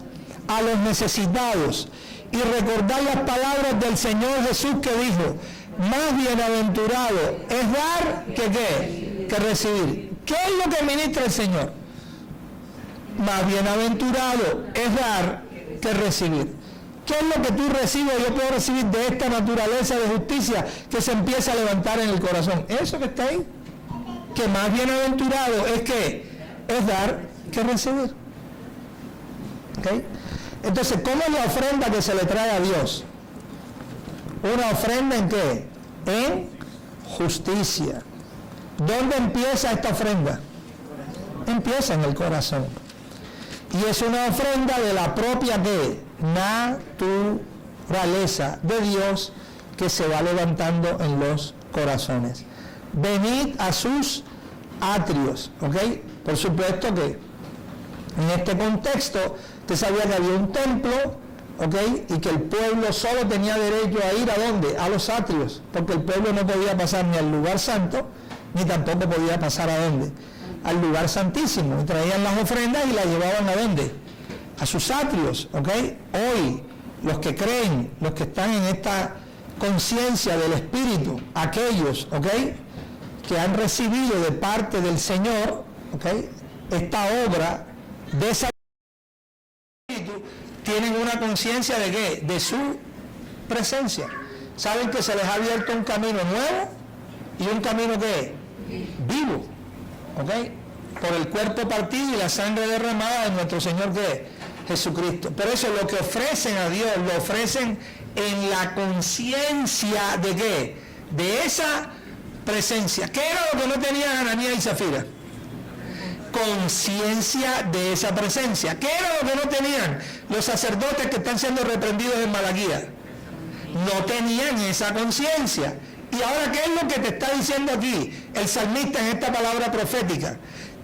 Speaker 1: a los necesitados, y recordar las palabras del Señor Jesús que dijo: más bienaventurado es dar que ¿qué? Que recibir. ¿Qué es lo que ministra el Señor? Más bienaventurado es dar que recibir. ¿Qué es lo que tú recibes? Yo puedo recibir de esta naturaleza de justicia que se empieza a levantar en el corazón. Eso que está ahí. Que más bienaventurado es que es dar que recibir. ¿Okay? Entonces, ¿cómo es la ofrenda que se le trae a Dios? ¿Una ofrenda en qué? En justicia. ¿Dónde empieza esta ofrenda? Empieza en el corazón. Y es una ofrenda de la propia ¿qué? Naturaleza de Dios que se va levantando en los corazones. Venid a sus atrios, ¿ok? Por supuesto que en este contexto usted sabía que había un templo, ¿ok? Y que el pueblo solo tenía derecho a ir ¿a dónde? A los atrios, porque el pueblo no podía pasar ni al lugar santo, ni tampoco podía pasar ¿a dónde? Al lugar santísimo. Y traían las ofrendas y las llevaban ¿a dónde? A sus atrios, ¿ok? Hoy, los que creen, los que están en esta conciencia del Espíritu, aquellos, ¿ok? Que han recibido de parte del Señor, ¿ok? Esta obra de esa Espíritu, tienen una conciencia de ¿qué? De su presencia. Saben que se les ha abierto un camino nuevo y un camino ¿qué? Vivo, ¿ok? Por el cuerpo partido y la sangre derramada de nuestro Señor ¿qué? Jesucristo. Por eso lo que ofrecen a Dios, lo ofrecen en la conciencia de ¿qué? De esa presencia. ¿Qué era lo que no tenían Ananías y Zafira? Conciencia de esa presencia. ¿Qué era lo que no tenían los sacerdotes que están siendo reprendidos en Malaquías? No tenían esa conciencia. Y ahora, ¿qué es lo que te está diciendo aquí el salmista en esta palabra profética?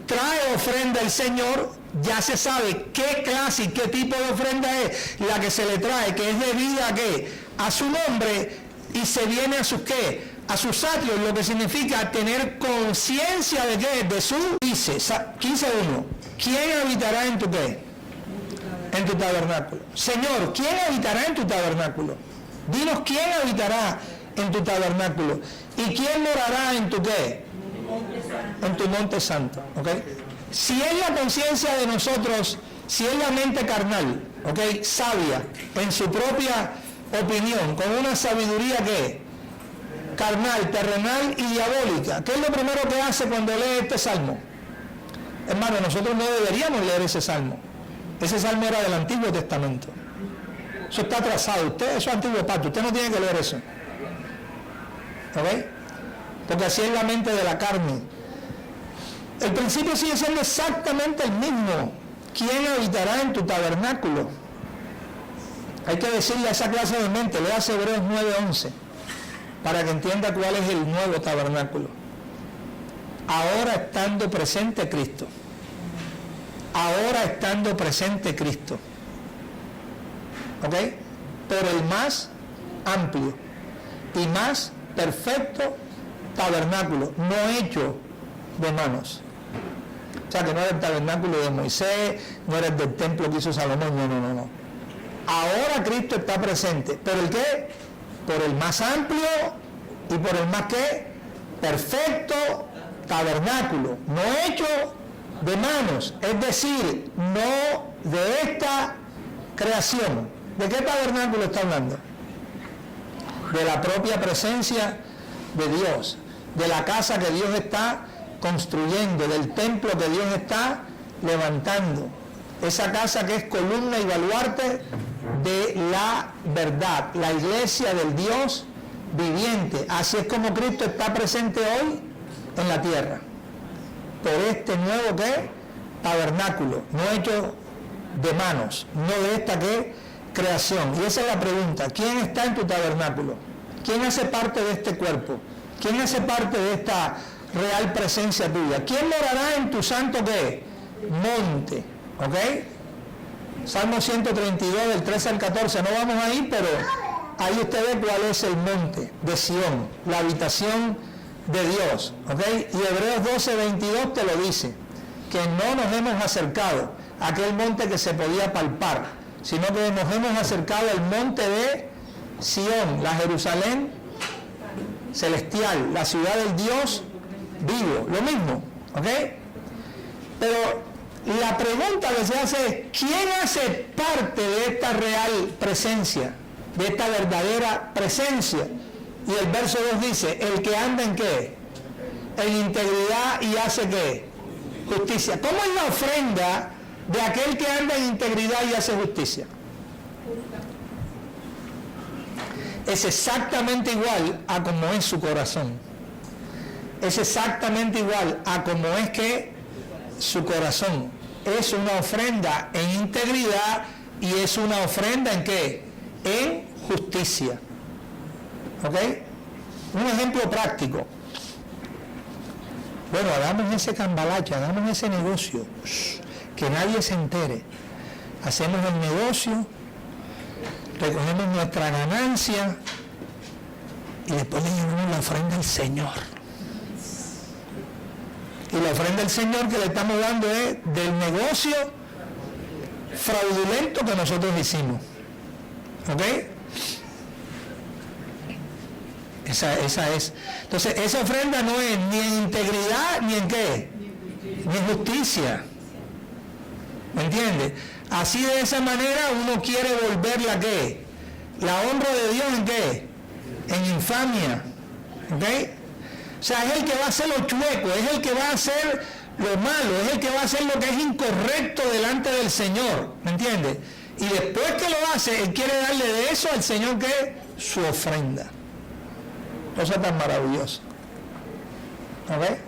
Speaker 1: Trae ofrenda el Señor, ya se sabe qué clase y qué tipo de ofrenda es la que se le trae, que es debida a qué, a su nombre, y se viene a sus qué, a sus atrios, lo que significa tener conciencia de qué, de su, dice 15:1, ¿quién habitará en tu qué? En tu tabernáculo. Señor, ¿quién habitará en tu tabernáculo? Dinos quién habitará en tu tabernáculo y quién morará en tu qué, en tu monte santo, ¿ok? Si es la conciencia de nosotros, si es la mente carnal, ¿ok? Sabia, en su propia opinión, con una sabiduría que carnal, terrenal y diabólica, ¿qué es lo primero que hace cuando lee este salmo? Hermano, nosotros no deberíamos leer ese salmo. Ese salmo era del Antiguo Testamento. Eso está atrasado. Usted, eso es antiguo pacto. Usted no tiene que leer eso. ¿Ok? Porque así es la mente de la carne. El principio sigue siendo exactamente el mismo. ¿Quién habitará en tu tabernáculo? Hay que decirle a esa clase de mente, lea Hebreos 9:11, para que entienda cuál es el nuevo tabernáculo. Ahora estando presente Cristo. Ahora estando presente Cristo. ¿Ok? Por el más amplio y más perfecto tabernáculo, no hecho de manos. O sea, que no era el tabernáculo de Moisés, no era el del templo que hizo Salomón, no. Ahora Cristo está presente. ¿Por el qué? Por el más amplio y por el más ¿qué? Perfecto tabernáculo, no hecho de manos, es decir, no de esta creación. ¿De qué tabernáculo está hablando? De la propia presencia de Dios, de la casa que Dios está construyendo, del templo que Dios está levantando. Esa casa que es columna y baluarte de la verdad, la iglesia del Dios viviente. Así es como Cristo está presente hoy en la tierra, por este nuevo ¿qué? Tabernáculo, no hecho de manos, no de esta ¿qué? Creación. Y esa es la pregunta: ¿quién está en tu tabernáculo? ¿Quién hace parte de este cuerpo? ¿Quién hace parte de esta real presencia tuya? ¿Quién morará en tu santo ¿qué? Monte? ¿Ok? Salmo 132 del 13 al 14, no vamos a ir, pero ahí usted ve cuál es el monte de Sión, la habitación de Dios, ¿ok? Y Hebreos 12, 22 te lo dice, que no nos hemos acercado a aquel monte que se podía palpar, sino que nos hemos acercado al monte de Sión, la Jerusalén celestial, la ciudad del Dios vivo, lo mismo, ¿ok? Pero la pregunta que se hace es, ¿quién hace parte de esta real presencia, de esta verdadera presencia? Y el verso 2 dice, el que anda en ¿qué? En integridad y hace ¿qué? Justicia. ¿Cómo es la ofrenda de aquel que anda en integridad y hace justicia? Es exactamente igual a como es su corazón. Es exactamente igual a como es que su corazón. Es una ofrenda en integridad y es una ofrenda ¿en qué? En justicia. ¿Ok? Un ejemplo práctico. Bueno, hagamos ese cambalache, hagamos ese negocio, que nadie se entere. Hacemos el negocio, recogemos nuestra ganancia y después le llevamos la ofrenda al Señor. Y la ofrenda al Señor que le estamos dando es del negocio fraudulento que nosotros hicimos. ¿Ok? Esa es. Entonces, esa ofrenda no es ni en integridad, ni en qué, ni en justicia. ¿Me entiende? Así de esa manera uno quiere volverla ¿qué? La honra de Dios ¿en qué? En infamia. ¿Ok? O sea, es el que va a hacer lo chueco, es el que va a hacer lo malo, es el que va a hacer lo que es incorrecto delante del Señor. ¿Me entiende? Y después que lo hace, él quiere darle de eso al Señor ¿qué? Su ofrenda. Cosa tan maravillosa. ¿Ok?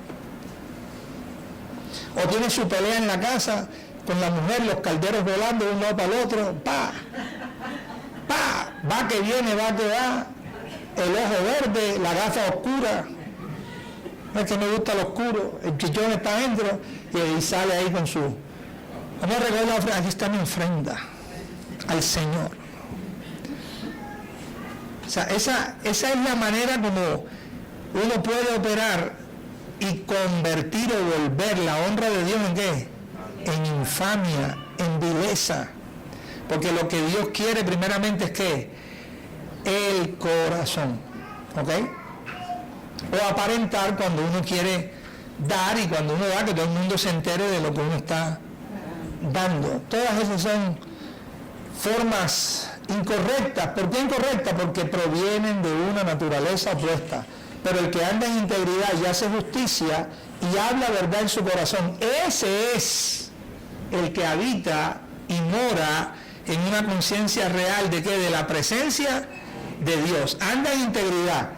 Speaker 1: O tiene su pelea en la casa con la mujer, los calderos volando de un lado para el otro, pa, va que viene, va que va, el ojo verde, la gafa oscura, no es que me gusta lo oscuro, el chichón está adentro y ahí sale ahí con su, vamos a recoger la ofrenda, aquí está mi ofrenda al Señor. O sea, esa es la manera como uno puede operar y convertir o volver la honra de Dios ¿en qué? En infamia, en vileza. Porque lo que Dios quiere primeramente es ¿qué? El corazón. ¿Ok? O aparentar cuando uno quiere dar y cuando uno da, que todo el mundo se entere de lo que uno está dando. Todas esas son formas incorrectas. ¿Por qué incorrectas? Porque provienen de una naturaleza opuesta. Pero el que anda en integridad y hace justicia y habla verdad en su corazón, ese es el que habita y mora en una conciencia real de ¿qué? De la presencia de Dios. Anda en integridad,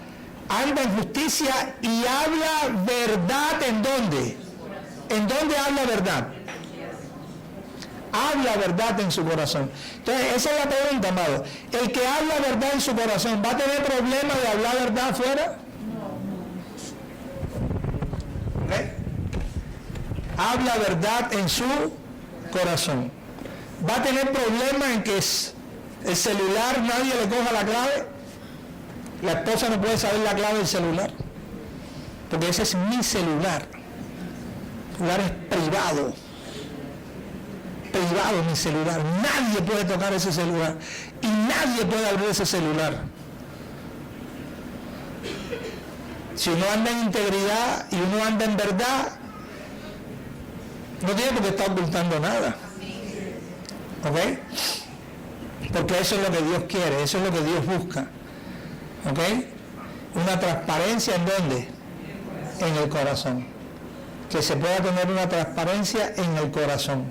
Speaker 1: anda en justicia y habla verdad. ¿En dónde? ¿En dónde habla verdad? habla verdad en su corazón. Entonces, esa es la pregunta, amado. El que habla verdad en su corazón, ¿va a tener problema de hablar verdad afuera? ¿Okay? Habla verdad en su corazón. ¿Va a tener problema en que el celular nadie le coja la clave? La esposa no puede saber la clave del celular, porque ese es mi celular. El celular es privado. Privado mi celular. Nadie puede tocar ese celular. Y nadie puede abrir ese celular. Si uno anda en integridad y uno anda en verdad, no tiene por qué estar ocultando nada. ¿Ok? Porque eso es lo que Dios quiere, eso es lo que Dios busca. ¿Ok? Una transparencia ¿en dónde? En el corazón. Que se pueda tener una transparencia en el corazón.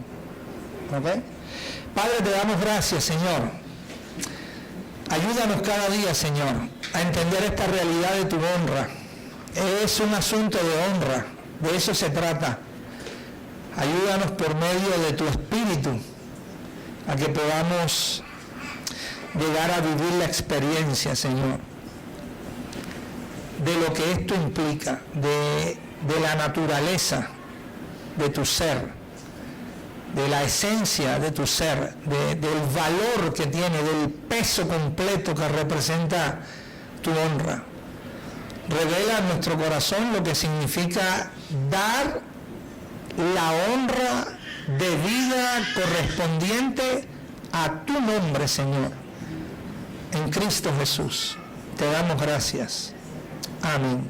Speaker 1: ¿Ok? Padre, te damos gracias, Señor. Ayúdanos cada día, Señor, a entender esta realidad de tu honra. Es un asunto de honra, de eso se trata. Ayúdanos por medio de tu Espíritu a que podamos llegar a vivir la experiencia, Señor, de lo que esto implica, de la naturaleza de tu ser, de la esencia de tu ser, del valor que tiene, del peso completo que representa tu honra. Revela en nuestro corazón lo que significa dar la honra debida, correspondiente a tu nombre, Señor. En Cristo Jesús. Te damos gracias. Amén.